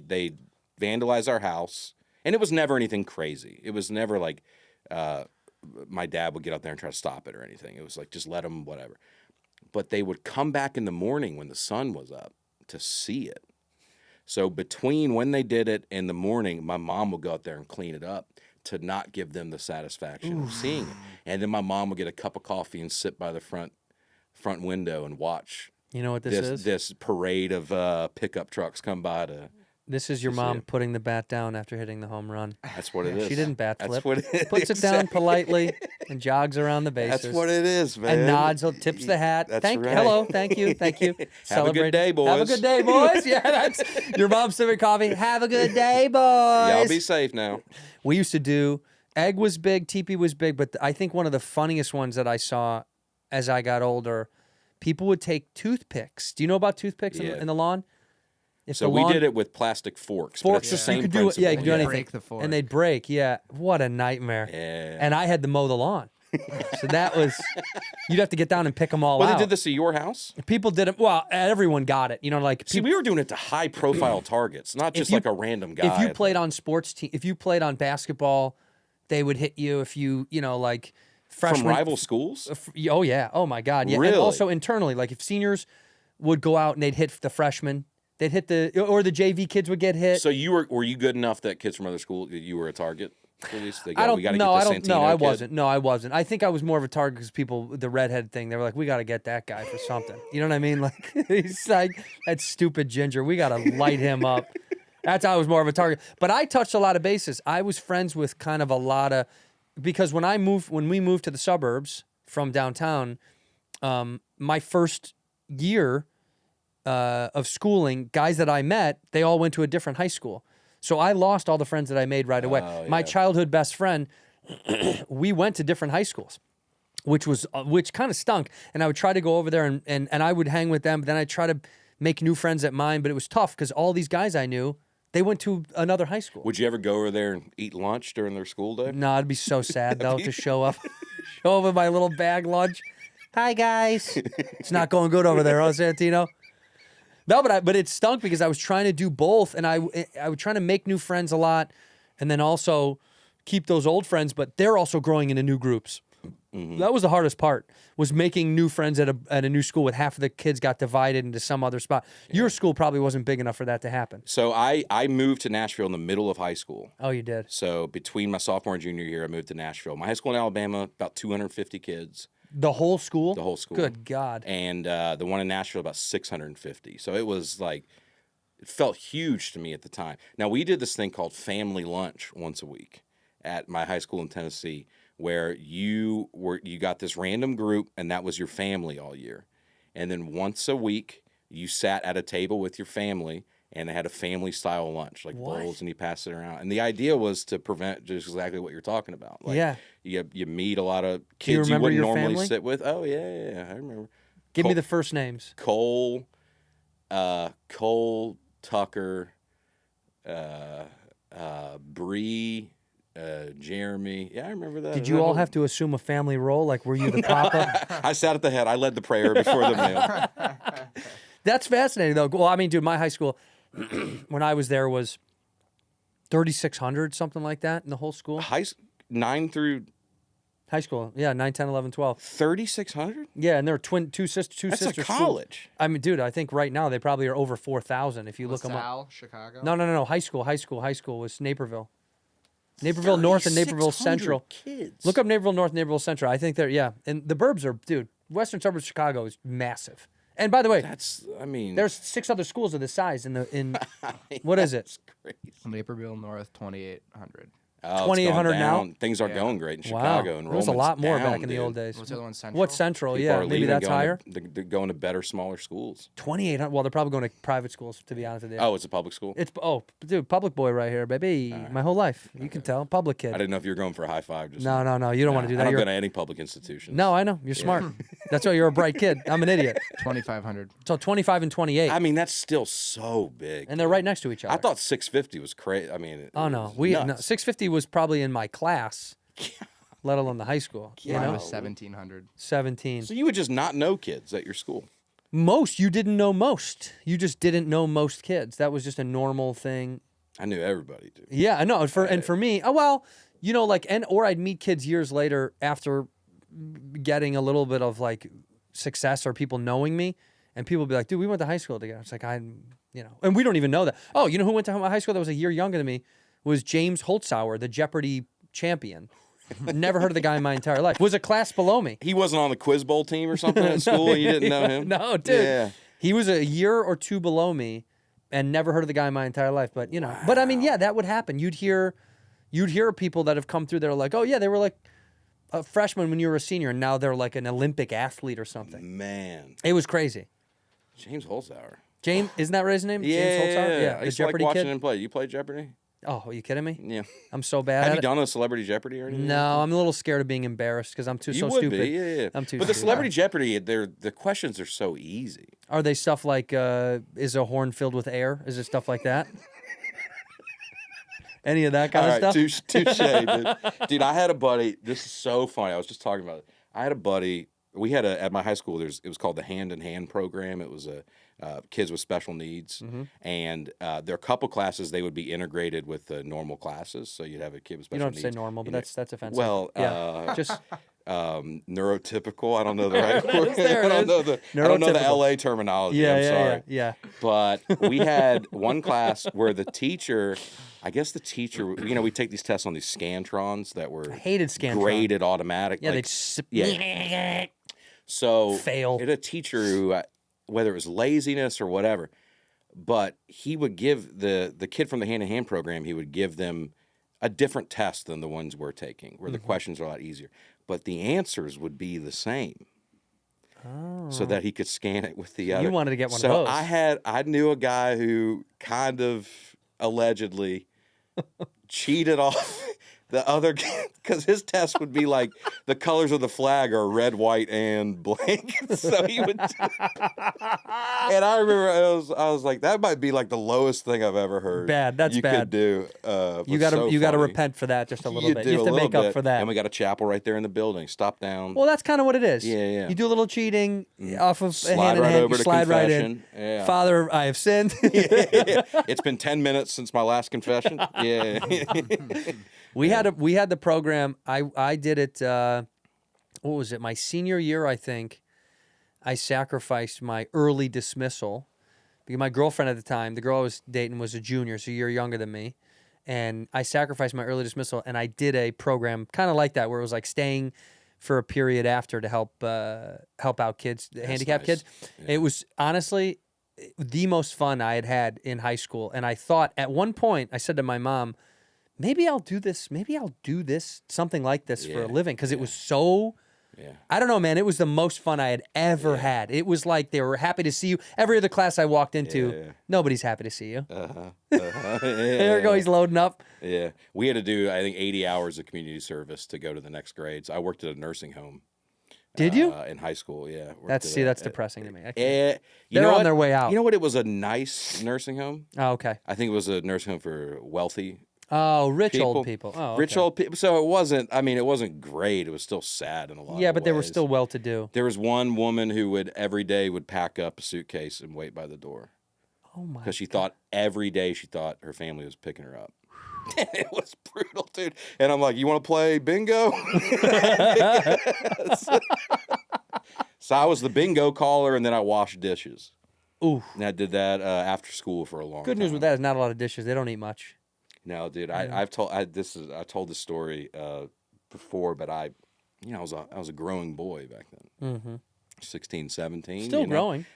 vandalize our house, and it was never anything crazy. It was never like my dad would get out there and try to stop it or anything. It was like just let them whatever. But they would come back in the morning when the sun was up to see it. So between when they did it and the morning, my mom would go out there and clean it up to not give them the satisfaction of seeing it. And then my mom would get a cup of coffee and sit by the front window and watch You know what this is? this parade of pickup trucks come by to. This is your to see mom it. putting the bat down after hitting the home run. That's what it is. She didn't bat That's flip. what it is. Puts it down Exactly. politely and jogs around the bases. That's what it is, man. And nods, tips the hat. That's right. Hello, thank you. Have a good day, boys. Have a good day, boys. Yeah, that's your mom's sipping coffee. Have a good day, boys. Y'all be safe now. We used to do, egg was big, teepee was big, but I think one of the funniest ones that I saw as I got older, people would take toothpicks. Do you know about toothpicks Yeah. in the lawn? If So the we lawn- did it with plastic forks. but Forks, it's the you same could do it. Yeah, you could do principle. anything. Break the fork. And they'd break. Yeah, what a nightmare. Yeah. And I had to mow the lawn, so that was. You'd have to get down and pick them all Well, out. they did this at your house? People did it. Well, everyone got it. You know, like See, we were doing it to high-profile targets, not just you- like a random guy. if you played on sports team, if you played on basketball, they would hit you. If you know, like freshmen from rival schools, Oh yeah. Oh my God. Yeah. Really? And also internally, like if seniors would go out and they'd hit the freshmen, they'd hit or the JV kids would get hit. so were you good enough that kids from other schools you were a target? At least I don't. We gotta No, get I the don't. No, Santino I kid. wasn't. No, I wasn't. I think I was more of a target because the redhead thing. They were like, we got to get that guy for something. You know what I mean? Like he's like that stupid ginger. We got to light him up. That's how I was more of a target. But I touched a lot of bases. I was friends with kind of a lot of because when we moved to the suburbs from downtown, my first year of schooling, guys that I met, they all went to a different high school. So I lost all the friends that I made right away. Oh, My yeah. childhood best friend, we went to different high schools, which kind of stunk. And I would try to go over there and I would hang with them. But then I'd try to make new friends at mine. But it was tough because all these guys I knew, they went to another high school. Would you ever go over there and eat lunch during their school day? No, it'd be so sad though to show up with my little bag lunch. Hi guys. It's not going good over there, huh, Santino? No, but it stunk because I was trying to do both, and I was trying to make new friends a lot, and then also keep those old friends. But they're also growing into new groups. Mm-hmm. That was the hardest part, was making new friends at a new school. With half of the kids got divided into some other spot. Your school probably wasn't big enough for that to happen. So I moved to Nashville in the middle of high school. Oh, you did. So between my sophomore and junior year, I moved to Nashville. My high school in Alabama, about 250 kids. The whole school. The whole school. Good God. And the one in Nashville, about 650. So it was like, it felt huge to me at the time. Now, we did this thing called family lunch once a week at my high school in Tennessee, where you got this random group, and that was your family all year. And then once a week, you sat at a table with your family, and they had a family-style lunch, like bowls, and you passed it around. And the idea was to prevent just exactly what you're talking about. Like, Yeah. You meet a lot of you kids you remember wouldn't your normally family? sit with. Oh, yeah, I remember. Give me the first names. Cole, Tucker, Bree, Jeremy. Yeah, I remember that. Did you all have to assume a family role? Like, were you the papa? I sat at the head. I led the prayer before the meal. That's fascinating, though. Well, I mean, dude, my high school, when I was there, was 3,600, something like that, in the whole school. 9 through High school, yeah, 9, 10, 11, 12. 3,600? Yeah, and there were two sister That's schools. a college. I mean, dude, I think right now they probably are over 4,000 if you look them up. LaSalle, Chicago. No. High school was Naperville. Naperville North and Naperville 3,600 Central. kids. Look up Naperville North, Naperville Central. I think they're, yeah. And the burbs are, dude, western suburbs of Chicago is massive. And by the way, there's 6 other schools of this size in what is it? Crazy. Naperville North, 2,800. Oh, 2,800 now? Things are going great in Wow. Chicago. There was a lot more down, back in the dude. old days. What's the other one, Central? What's Central? People Yeah, are maybe leaving, that's going higher. they're going to better, smaller schools. 2,800. Well, they're probably going to private schools, to be honest with you. Oh, it's a public school? Dude, public boy right here, baby. My whole life. You can tell. Public kid. I didn't know if you were going for a high five. Just No. You don't want to do that. I don't You're- go to any public institutions. No, I know. You're smart. That's why you're a bright kid. I'm an idiot. 2,500. So 25 and 28. I mean, that's still so big. And they're right next to each other. I thought 650 was crazy. I mean, Oh, no. nuts. 650 was probably in my class, let alone the high school. You Mine know? was 1,700. 17. So you would just not know kids at your school. You didn't know most. You just didn't know most kids. That was just a normal thing. I knew everybody, dude. Yeah, I know. And for me, or I'd meet kids years later after getting a little bit of like success or people knowing me, and people would be like, dude, we went to high school together. It's like, and we don't even know that. Oh, you know who went to my high school that was a year younger than me? Was James Holtzauer, the Jeopardy champion. Never heard of the guy in my entire life. Was a class below me. He wasn't on the Quiz Bowl team or something at school and you didn't know him? No, dude. Yeah. He was a year or two below me and never heard of the guy in my entire life. But, but I mean, yeah, that would happen. You'd hear people that have come through that are like, oh, yeah, they were like a freshman when you were a senior, and now they're like an Olympic athlete or something. Man. It was crazy. James Holtzauer. James, isn't that his name? Yeah. James Holtzauer? Yeah, I the used to like Jeopardy watching kid. him play. You play Jeopardy? Oh, are you kidding me? Yeah. I'm so bad Have at you it. done a Celebrity Jeopardy or anything? No, I'm a little scared of being embarrassed because I'm You so would stupid. be, yeah. I'm too But the stupid. Celebrity Jeopardy, the questions are so easy. Are they stuff like, is a horn filled with air? Is it stuff like that? Any of that kind All of right, stuff? touche, dude. Dude, I had a buddy. This is so funny. I was just talking about it. I had a buddy. We had at my high school. It was called the Hand in Hand program. It was a kids with special needs, and there are a couple classes they would be integrated with the normal classes. So you'd have a kid with You special don't needs. have to say normal, but that's offensive. Well, yeah. Just neurotypical. I don't know the right word. There it I is. don't know the Neurotypical. LA terminology. I'm sorry. yeah. But we had one class where the teacher, we take these tests on these Scantrons that were Hated Scantron. graded automatic. Yeah, like, they'd so fail. It had a teacher who, whether it was laziness or whatever, but he would give the kid from the Hand in Hand program, he would give them a different test than the ones we're taking, where the questions are a lot easier, but the answers would be the same. So that he could scan it with the other. You wanted to get one of so those. I knew a guy who kind of allegedly cheated off the other, because his test would be like the colors of the flag are red, white, and blank. So he would, and I remember I was like, that might be like the lowest thing I've ever heard. Bad. That's you bad. could do. You got to repent for that just a little bit. You have to make up for that. And we got a chapel right there in the building. Stop down. Well, that's kind of what it is. Yeah. You do a little cheating off of Slide hand in right hand. over You to slide right in. confession. Yeah. Father, I have sinned. It's been 10 minutes since my last confession. Yeah. We had the program. I did it. What was it? My senior year, I think. I sacrificed my early dismissal because my girlfriend at the time, the girl I was dating, was a junior, so a year younger than me, and I sacrificed my early dismissal, and I did a program kind of like that where it was like staying for a period after to help out kids, handicapped kids. Yeah. It was honestly the most fun I had in high school, and I thought at one point I said to my mom, maybe I'll do this. Maybe I'll do this, something like this for a living. Because it was so, I don't know, man. It was the most fun I had ever had. It was like they were happy to see you. Every other class I walked into, nobody's happy to see you. There we go. He's loading up. Yeah. We had to do, I think, 80 hours of community service to go to the next grades. I worked at a nursing home. Did you? In high school, yeah. That's depressing to me. They're on their way out. You know what? It was a nice nursing home. Oh, okay. I think it was a nursing home for wealthy Oh, rich old people. Oh, Rich okay. old people. So it wasn't. I mean, it wasn't great. It was still sad in a lot. Yeah, of but they were ways. still well-to-do. There was one woman who would every day would pack up a suitcase and wait by the door. Oh my! Because she thought every day she thought her family was picking her up. It was brutal, dude. And I'm like, you want to play bingo? So I was the bingo caller, and then I washed dishes. Ooh. And I did that after school for a long time. Good news with that is not a lot of dishes. They don't eat much. No, dude. I told this story before, but I was a growing boy back then. Mm-hmm. 16, 17. Still growing.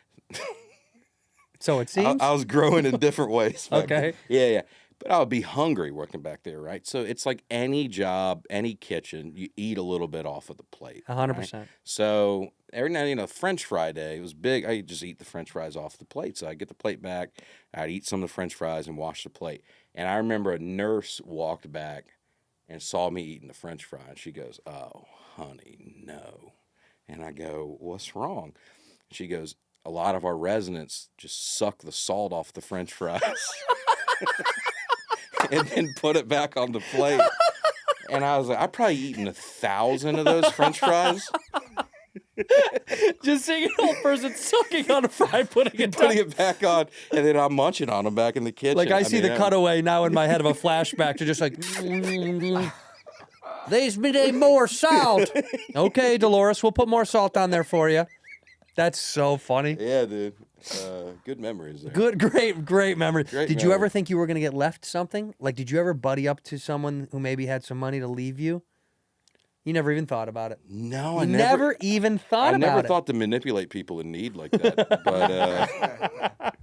So it seems. I was growing in different ways. Okay. Yeah. But I would be hungry working back there, right? So it's like any job, any kitchen, you eat a little bit off of the plate. 100%. Right? So every now, French fry day, it was big. I just eat the French fries off the plate. So I'd get the plate back, I'd eat some of the French fries and wash the plate. And I remember a nurse walked back and saw me eating the French fry. And she goes, "Oh, honey, no." And I go, "What's wrong?" She goes, "A lot of our residents just suck the salt off the French fries." And then put it back on the plate. And I was like, I've probably eaten 1,000 of those French fries. Just seeing an old person sucking on a fry, putting it back on, and then I'm munching on them back in the kitchen. Like I see the cutaway now in my head of a flashback to just like, there's been more salt. Okay, Dolores, we'll put more salt on there for you. That's so funny. Yeah, dude. Good memories there. Good, great memory. Great Did you memory. ever think you were going to get left something? Like, did you ever buddy up to someone who maybe had some money to leave you? You never even thought about it. No, I never even thought about it. I never thought to manipulate people in need like that. But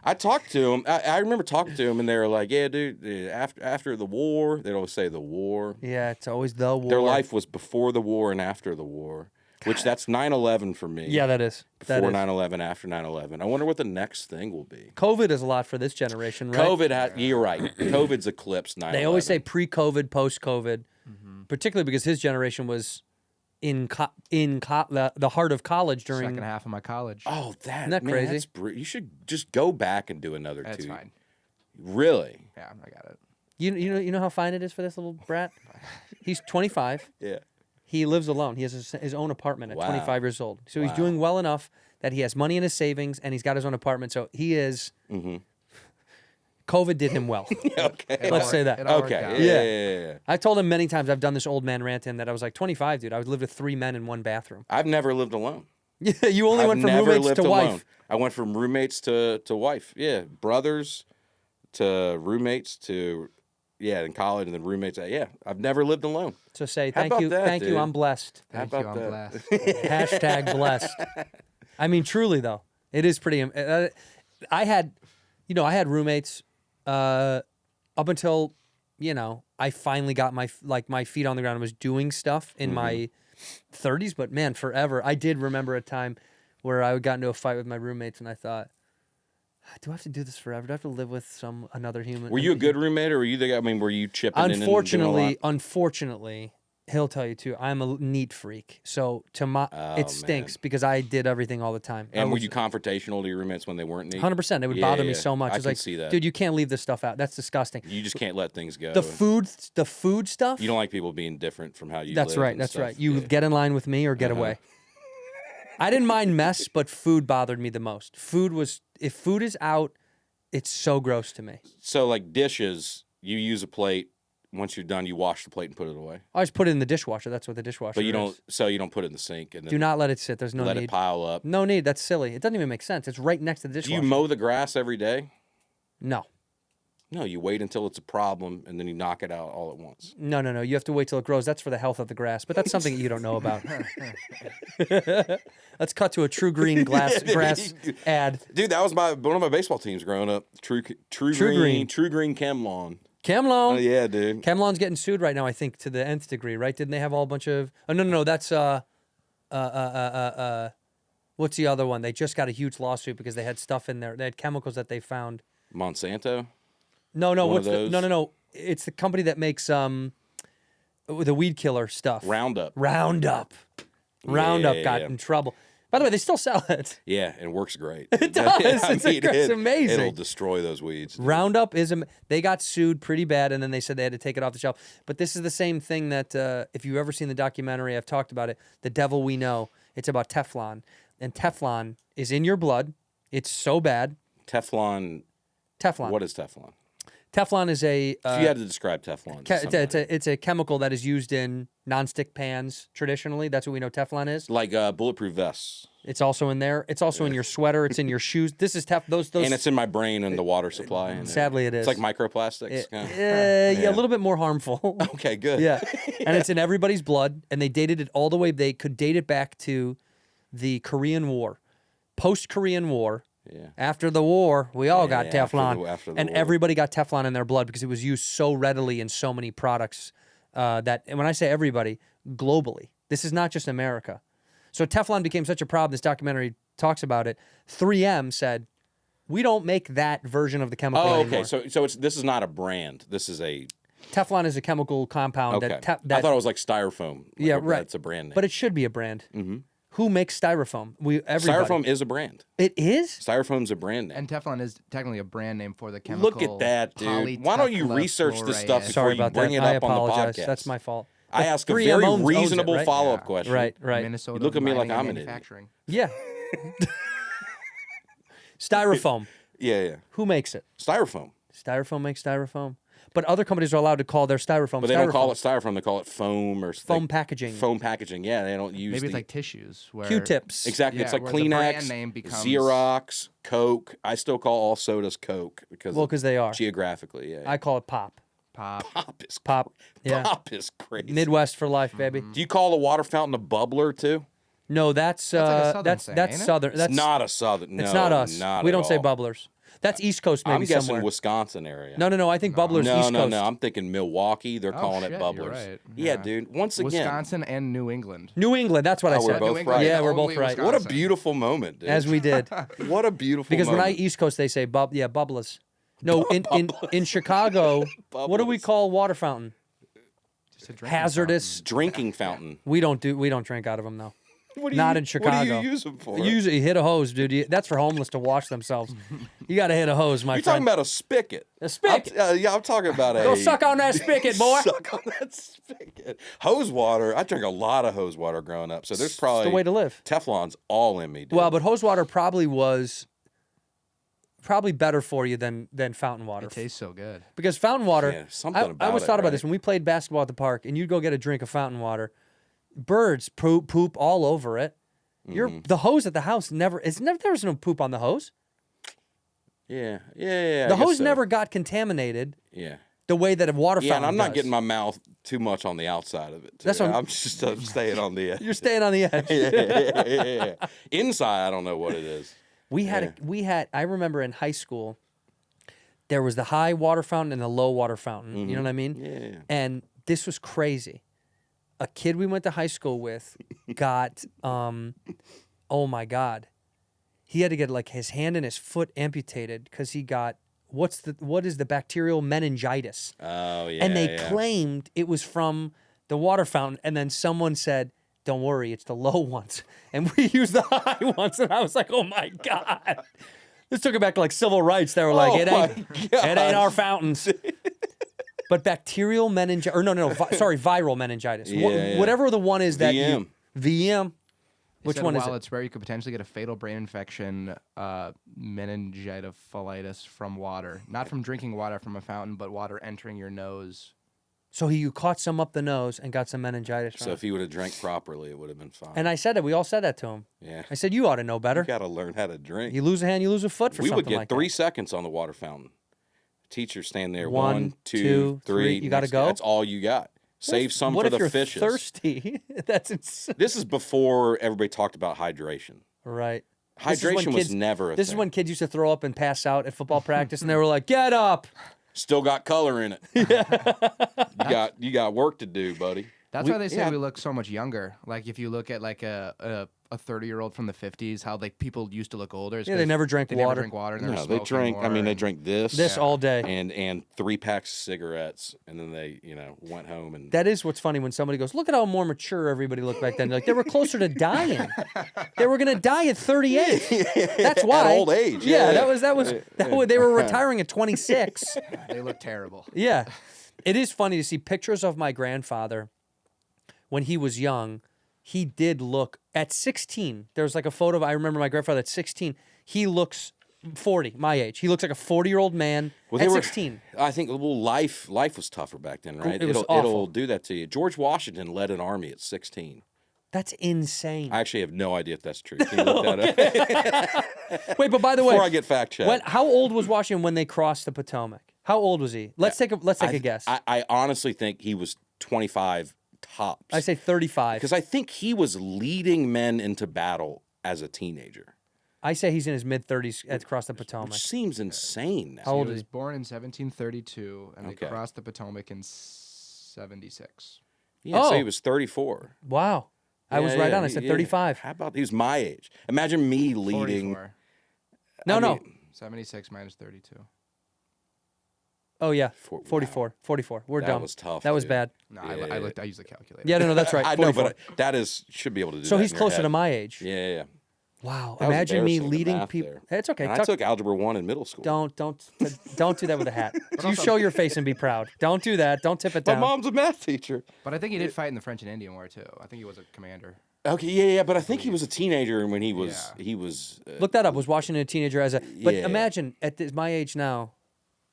I talked to them. I remember talking to them, and they were like, "Yeah, dude. After the war, they'd always say the war. Yeah, it's always the war. Their life was before the war and after the war." Which that's 9/11 for me. Yeah, that is. Before 9/11, after 9/11. I wonder what the next thing will be. COVID is a lot for this generation, right? You're right. COVID's eclipsed 9/11. They always say pre-COVID, post-COVID, particularly because his generation was in the heart of college during second half of my college. Oh, Isn't that crazy? You should just go back and do another That's 2. fine. Really? Yeah, I got it. You know how fine it is for this little brat? He's 25. Yeah. He lives alone. He has his own apartment at Wow. 25 years old. So he's doing well enough that he has money in his savings and he's got his own apartment. So he is. COVID did him well. Okay. Let's say that. It all worked Okay. out. Yeah. I told him many times, I've done this old man rant in that I was like 25, dude. I would live with 3 men in one bathroom. I've never lived alone. Yeah, you only went from never roommates lived to alone. wife. I went from roommates to wife. Yeah. Brothers to roommates to, in college, and then roommates. Yeah. I've never lived alone. So say How thank about you, that, thank you. dude? I'm blessed. Thank How you, about I'm that? blessed. Hashtag blessed. I mean, truly though, it is pretty. I had roommates up until I finally got my feet on the ground and was doing stuff in my 30s. But man, forever. I did remember a time where I got into a fight with my roommates, and I thought, do I have to do this forever? Do I have to live with another human? Were you a good roommate, or were you the guy? I mean, were you chipping in? Unfortunately, he'll tell you too. I'm a neat freak, so it stinks because I did everything all the time. And were you confrontational to your roommates when they weren't neat? 100%. It would bother me so much. I It's can like, see that. dude, you can't leave this stuff out. That's disgusting. You just can't let things go. The food stuff. You don't like people being different from how you That's live right. and That's stuff. right. You get in line with me or get away. I didn't mind mess, but food bothered me the most. If food is out, it's so gross to me. So like dishes, you use a plate. Once you're done, you wash the plate and put it away. I just put it in the dishwasher. That's what the dishwasher But you is. don't put it in the sink and then Do not let it sit. There's no let need. it pile up. No need. That's silly. It doesn't even make sense. It's right next to the Do dishwasher. you mow the grass every day? No. No, you wait until it's a problem and then you knock it out all at once. No. You have to wait till it grows. That's for the health of the grass. But that's something that you don't know about. Let's cut to a True Green grass ad. Dude, that was one of my baseball teams growing up. True Green. Chem Lawn. Camlone. Oh yeah, dude. Camlone's getting sued right now, I think, to the nth degree, right? Didn't they have all a bunch of... Oh, no, that's... what's the other one? They just got a huge lawsuit because they had stuff in there. They had chemicals that they found. Monsanto? No. One of those? No. It's the company that makes the weed killer stuff. Roundup. Roundup got Yeah. in trouble. By the way, they still sell it. Yeah, and works great. It does. It's amazing. It'll destroy those weeds. Dude. Roundup is they got sued pretty bad, and then they said they had to take it off the shelf. But this is the same thing that if you've ever seen the documentary, I've talked about it. The Devil We Know. It's about Teflon, and Teflon is in your blood. It's so bad. Teflon. What is Teflon? Teflon is a. If you had to describe Teflon, it's a chemical that is used in nonstick pans traditionally. That's what we know Teflon is. Like bulletproof vests. It's also in there. It's also in your sweater. It's in your shoes. This is those. And it's in my brain and the water supply. And sadly, it is. It's like microplastics. Yeah, a little bit more harmful. Okay, good. Yeah, and it's in everybody's blood. And they dated it all the way. They could date it back to the Korean War, post-Korean War. Yeah. After the war, we all got Teflon, after the and war. Everybody got Teflon in their blood because it was used so readily in so many products. And when I say everybody, globally, this is not just America. So Teflon became such a problem. This documentary talks about it. 3M said, "We don't make that version of the chemical anymore." Okay. So this is not a brand. This is a Teflon is a chemical compound okay. that I thought it was like styrofoam. Yeah, right. It's a brand name. But it should be a brand. Mm-hmm. Who makes styrofoam? Everybody. Styrofoam is a brand. It is? Styrofoam's a brand name. And Teflon is technically a brand name for the chemical. Look at that, dude. Why don't you research this stuff before Sorry you about bring that. it I up on the apologize. podcast? That's my fault. I ask a 3M very owns it, reasonable right? follow-up question. Right. Minnesota You look at me like Mining and I'm an idiot. Manufacturing. Yeah. Styrofoam. Yeah. Who makes it? Styrofoam. Styrofoam makes styrofoam. But other companies are allowed to call their styrofoam But they don't call it styrofoam. They call it foam or foam packaging. Foam packaging. Yeah, they don't use Maybe it's like tissues. Where, Q-tips. Exactly. Yeah, it's like where the brand Kleenex, name becomes- Xerox, Coke. I still call all sodas Coke because they are. Geographically, yeah. I call it pop. Pop. Pop is Pop. Yeah. Pop is crazy. Midwest for life, baby. Do you call a water fountain a bubbler too? No, that's like a Southern that's thing, that's ain't it? Southern. It's That's not a southern. No, it's not us. Not We at don't say all. bubblers. That's East Coast maybe I'm guessing somewhere. Wisconsin area. No. I think bubblers East Coast. No. I'm thinking Milwaukee. They're calling shit, it you're bubblers. right. Yeah, Yeah. dude. Once again, Wisconsin and New England. New England. That's what I Oh, we're said. both New England, right. Yeah, we're both only right. what a Wisconsin. beautiful moment, dude. As we did. What a beautiful Because when I moment. East Coast, they say bubblers. No, in Chicago, what do we Bubblers. call water fountain? Just a drinking Hazardous. Drinking fountain. We don't drink out of them though. What do Not you, in Chicago. What do you use them for? Usually hit a hose, dude. That's for homeless to wash themselves. You got to hit a hose, my You're friend. talking about a spigot. A spigot. I'm talking about Go suck on that spigot, boy. Suck on that spigot. Hose water. I drank a lot of hose water growing up, so there's probably the way to live. Teflon's all in me, dude. Well, but hose water probably was better for you than fountain water. It tastes so good. Because fountain water, Yeah, something I about always it, thought about right? this when we played basketball at the park, and you'd go get a drink of fountain water. Birds poop all over it. The hose at the house there was no poop on the hose. yeah. The hose never got contaminated Yeah. the way that a water Yeah, fountain and I'm not does. getting my mouth too much on the outside of it. Too. That's what I'm just staying on the edge. You're staying on the edge. yeah. Inside, I don't know what it is. We had I remember in high school, there was the high water fountain and the low water fountain. You know what I mean? Yeah. And this was crazy. A kid we went to high school with got, oh my God, he had to get like his hand and his foot amputated because he got what is the bacterial meningitis? Oh yeah. And they yeah. claimed it was from the water fountain, and then someone said, "Don't worry, it's the low ones," and we used the high ones, and I was like, "Oh my God." This took it back to like civil rights. They were like, it ain't our fountains. But bacterial meningitis, or viral meningitis. Yeah. Whatever the one is that VM. VM. They Which said one is while it? it's rare, you could potentially get a fatal brain infection, meningitis from water. Not from drinking water from a fountain, but water entering your nose. So you caught some up the nose and got some meningitis from So it. if he would have drank properly, it would have been fine. And I said that. We all said that to him. yeah. I said, you ought to know better. You got to learn how to drink. You lose a hand, you lose a foot for We something would get like 3 that. seconds on the water fountain. Teacher stand there. 1, 1, 2, 2, 3. You gotta next- go? That's all you got. Save some What for if the you're fishes. thirsty? That's insane. This is before everybody talked about hydration. Right. This is when Hydration was kids- never a This thing. is when kids used to throw up and pass out at football practice, and they were like, "Get up!" Still got color in it. You got work to do, buddy. That's why they say we look so much younger. Like if you look at like a 30-year-old from the 50s, how like people used to look older. Yeah, they never drank water. Never drink water. And No, they drank. I mean, they drank this all day, and 3 packs of cigarettes, and then they went home and. That is what's funny when somebody goes, "Look at how more mature everybody looked back then." Like they were closer to dying. They were gonna die at 38. That's why. At old age. Yeah, that was. They were retiring at 26. They look terrible. Yeah, it is funny to see pictures of my grandfather when he was young. He did look at 16. There was like a photo of, I remember my grandfather at 16. He looks 40, my age. He looks like a 40-year-old man at 16. I think life was tougher back then, right? It was awful. It'll do that to you. George Washington led an army at 16. That's insane. I actually have no idea if that's true. Can you look that up? Wait, but by the way, before I get fact checked, how old was Washington when they crossed the Potomac? How old was he? Let's take a guess. I honestly think he was 25 tops. I say 35. Because I think he was leading men into battle as a teenager. I say he's in his mid-30s across the Potomac. Which seems insane now. How old He is was he? born in 1732, and they crossed the Potomac in 76. Yeah, so he was 34. Wow. I was right on. I said 35. How about he was my age? Imagine me leading. 44. No. 76 minus 32. Oh, yeah. 44. 44. We're dumb. That was tough. That was dude. bad. No, I used the calculator. Yeah, no, that's right. I know, 44. but that should be able to do So that he's in your closer head. to my age. Yeah. Wow. That was Imagine me embarrassing, the leading math people. there. It's okay. And I took Algebra 1 in middle school. Don't do that with a hat. You show your face and be proud. Don't do that. Don't tip it My down. mom's a math teacher. But I think he did fight in the French and Indian War, too. I think he was a commander. Okay, yeah, but I think he was a teenager when he was Look that up. Was Washington a teenager But Yeah. imagine at my age now,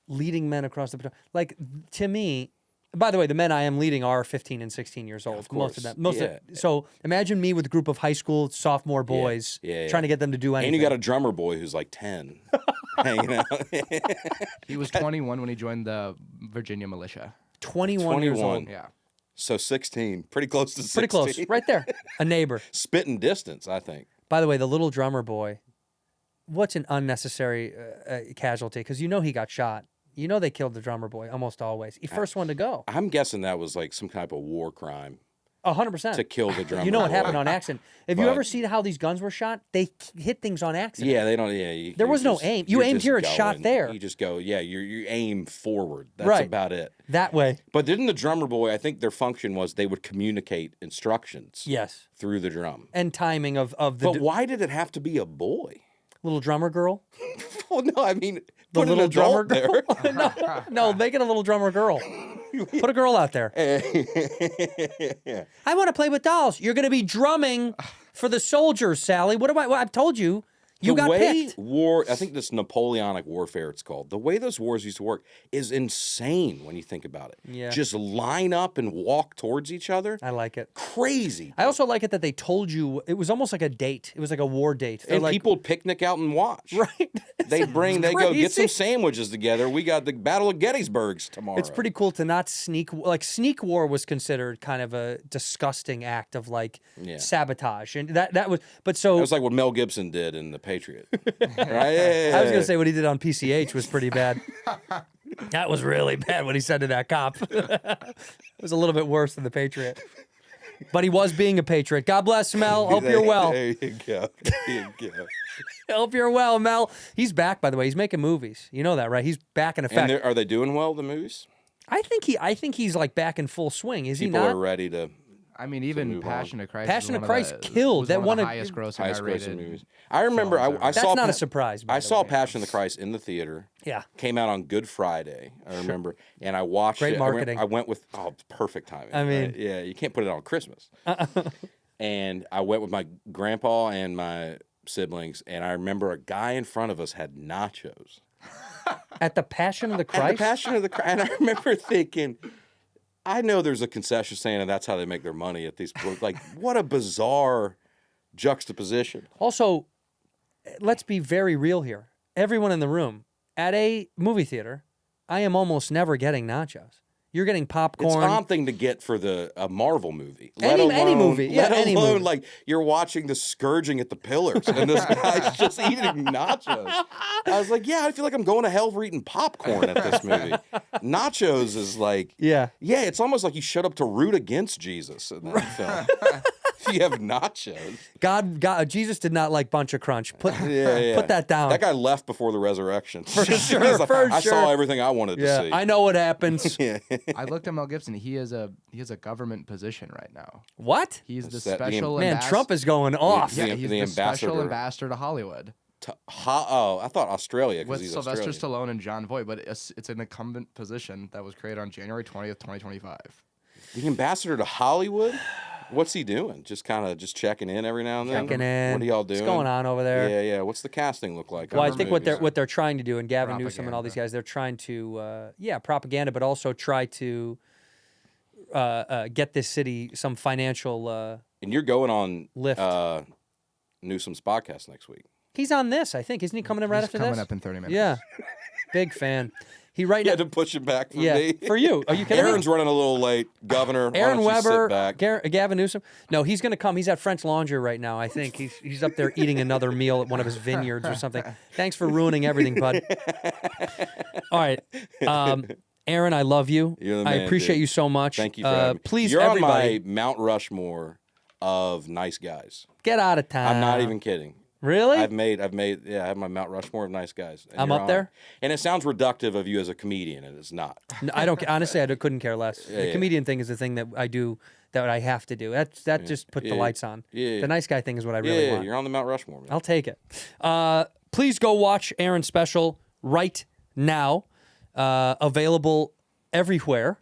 leading men across the Potomac. Like to me, by the way, the men I am leading are 15 and 16 years old. Most of them. So imagine me with a group of high school sophomore boys trying to get them to do anything. And you got a drummer boy who's like 10 hanging out. He was 21 when he joined the Virginia militia. 21 years old. Yeah. So 16, pretty close to 16. Pretty close, right there. A neighbor. Spitting distance, I think. By the way, the little drummer boy, what's an unnecessary casualty? Because you know he got shot. You know they killed the drummer boy almost always. He first one to go. I'm guessing that was like some type of war crime 100%. to kill the drummer. You know what boy. happened on accident. Have you But- ever seen how these guns were shot? They hit things on accident. Yeah, they don't. Yeah, There was no aim. You you're aimed just here, it's shot going. there. You just go. Yeah, you aim forward. That's Right. about it. That way. But didn't the drummer boy? I think their function was they would communicate instructions. Yes. Through the drum. And timing of the But why did it have to be a boy? little drummer girl. Well, no, I mean, The put an little drummer adult girl. there. No, make it a little drummer girl. Put a girl out there. I want to play with dolls. You're going to be drumming for the soldiers, Sally. What am I? Well, I've told you. You the got way picked. war, I think this Napoleonic warfare, it's called. The way those wars used to work is insane when you think about it. Yeah. Just line up and walk towards each other. I like it. Crazy. I also like it that they told you it was almost like a date. It was like a war date. They're And like, people picnic out and watch. right? They go get some crazy. sandwiches together. We got the Battle of Gettysburg's tomorrow. It's pretty cool to not sneak. Like sneak war was considered kind of a disgusting act of like sabotage, and that was. But so It was like what Mel Gibson did in The Patriot. Right? Yeah. I was gonna say what he did on PCH was pretty bad. That was really bad what he said to that cop. It was a little bit worse than the Patriot. But he was being a patriot. God bless, Mel. Hope you're well. There you go. There you go. Hope you're well, Mel. He's back, by the way. He's making movies. You know that, right? He's back in effect. And are they doing well, the movies? I think he's like back in full swing. Is People he are not? ready to. I mean, even move Passion on. of Christ. Passion is of one Christ the, killed. was That one of the one of- highest grossing Highest grossing R-rated movies. I remember I saw. That's not a surprise. By I the saw way. Passion of the Christ in the theater. Yeah. Came out on Good Friday. I remember, and I watched Great it. marketing. I went with perfect timing. I mean- right? Yeah, you can't put it on Christmas. And I went with my grandpa and my siblings, and I remember a guy in front of us had nachos. At the Passion of the At Christ? the Passion of the Christ, and I remember thinking, I know there's a concession stand, and that's how they make their money at these. Like, what a bizarre juxtaposition. Also, let's be very real here. Everyone in the room, at a movie theater, I am almost never getting nachos. You're getting popcorn. It's an odd thing to get for a Marvel movie. Any movie. Yeah, let any alone, movie. like, you're watching the scourging at the pillars, and this guy's just eating nachos. I was like, yeah, I feel like I'm going to hell for eating popcorn at this movie. Nachos is like... Yeah. Yeah, it's almost like you showed up to root against Jesus in that film. You have nachos. God, Jesus did not like Bunch of Crunch. Put that down. That guy left before the resurrection. For sure, Like, for I sure. saw everything I wanted to see. I know what happens. I looked at Mel Gibson. He has a government position right now. What? He's the Is that the special Man, Trump is going off. Yeah, he's the special ambassador. ambassador to Hollywood I thought Australia because with he's Sylvester Australian. Stallone and John Voight, but it's an incumbent position that was created on January 20th, 2025. The ambassador to Hollywood? What's he doing? Just kind of checking in every now and then? Checking in. What are y'all doing? What's going on over there? Yeah, yeah. What's the casting look like? Well, on I those think movies? what they're trying to do, and Gavin Newsom and all these Propaganda. guys, they're trying to propaganda, but also try to get this city some financial And you're going on lift. Newsom's podcast next week. He's on this, I think. Isn't he coming in right He's after coming this? up in 30 minutes. Yeah, big fan. He right You now. had to push him back for Yeah, me. for you. Are you kidding me? Aaron's running a little late. Governor, why Aaron don't you sit Weber, back? Gavin Newsom. No, he's going to come. He's at French Laundry right now, I think. He's up there eating another meal at one of his vineyards or something. Thanks for ruining everything, bud. All right. Aaron, I love you. You're the I man, appreciate dude. you so much. Thank you for having me. Please, You're everybody, on my Mount Rushmore of nice guys. get out of town. I'm not even kidding. Really? I've made, yeah, I have my Mount Rushmore of nice guys. And I'm you're up on there? it. And it sounds reductive of you as a comedian, and it's not. No, I don't. Honestly, couldn't care less. The comedian thing is the thing that I do that I have to do. That just put the lights on. Yeah. The nice guy thing is what I really Yeah, want. you're on the Mount Rushmore, man. I'll take it. Please go watch Aaron's special right now. Available everywhere.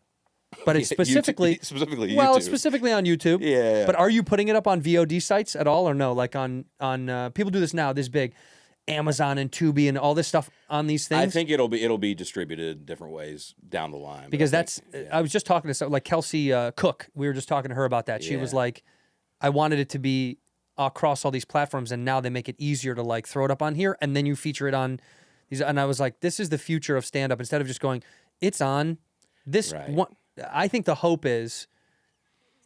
But it's specifically specifically well, YouTube. it's specifically on YouTube. Yeah. But are you putting it up on VOD sites at all, or no? Like on people do this now. This big, Amazon and Tubi and all this stuff on these things. I think it'll be distributed different ways down the line. Because I was just talking to some, like Kelsey Cook. We were just talking to her about that. She was like, I wanted it to be across all these platforms, and now they make it easier to like throw it up on here, and then you feature it on these. And I was like, this is the future of stand up. Instead of just going, it's on this one. I think the hope is,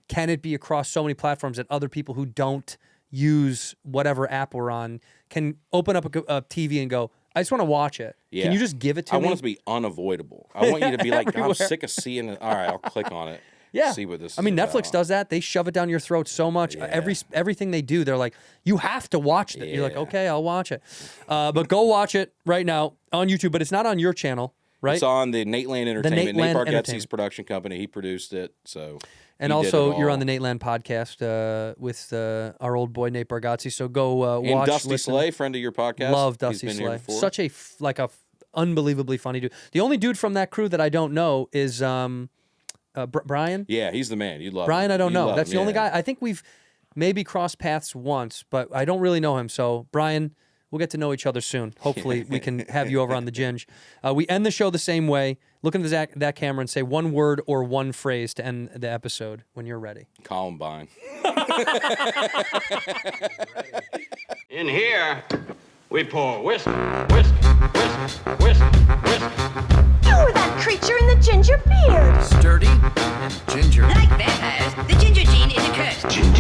can it be across so many platforms that other people who don't use whatever app we're on can open up a TV and go, I just want to watch it. Yeah. Can you just give it to me? I want it to be unavoidable. I want you to be like, Everywhere. I'm sick of seeing it. All right, I'll click on it. Yeah. See what this I mean, is Netflix about. does that. They shove it down your throat so much. Everything they do, they're like, you have to watch it. You're like, Yeah. okay, I'll watch it. But go watch it right now on YouTube. But it's not on your channel, right? It's on the Nateland Entertainment. Nate Nateland Bargatze's Entertainment. production company. He produced it. So And he did also, it you're all. on the Nateland podcast with our old boy Nate Bargatze. So go And watch. Dusty listen. Slay, friend of your podcast. Love He's Dusty been here Slay. before. Such a unbelievably funny dude. The only dude from that crew that I don't know is Brian. Yeah, he's the man. You love Brian, him. I don't You know. love That's him, the only yeah. guy. I think we've maybe crossed paths once, but I don't really know him. So, Brian, we'll get to know each other soon. Hopefully, we can have you over on the Ginge. We end the show the same way. Look into that camera and say one word or one phrase to end the episode when you're ready. Columbine. In here, we pour whiskey, whiskey, whiskey, whiskey, whiskey. You were that creature in the ginger beard. Sturdy and ginger. Like vampires, the ginger gene is a curse. Ginger.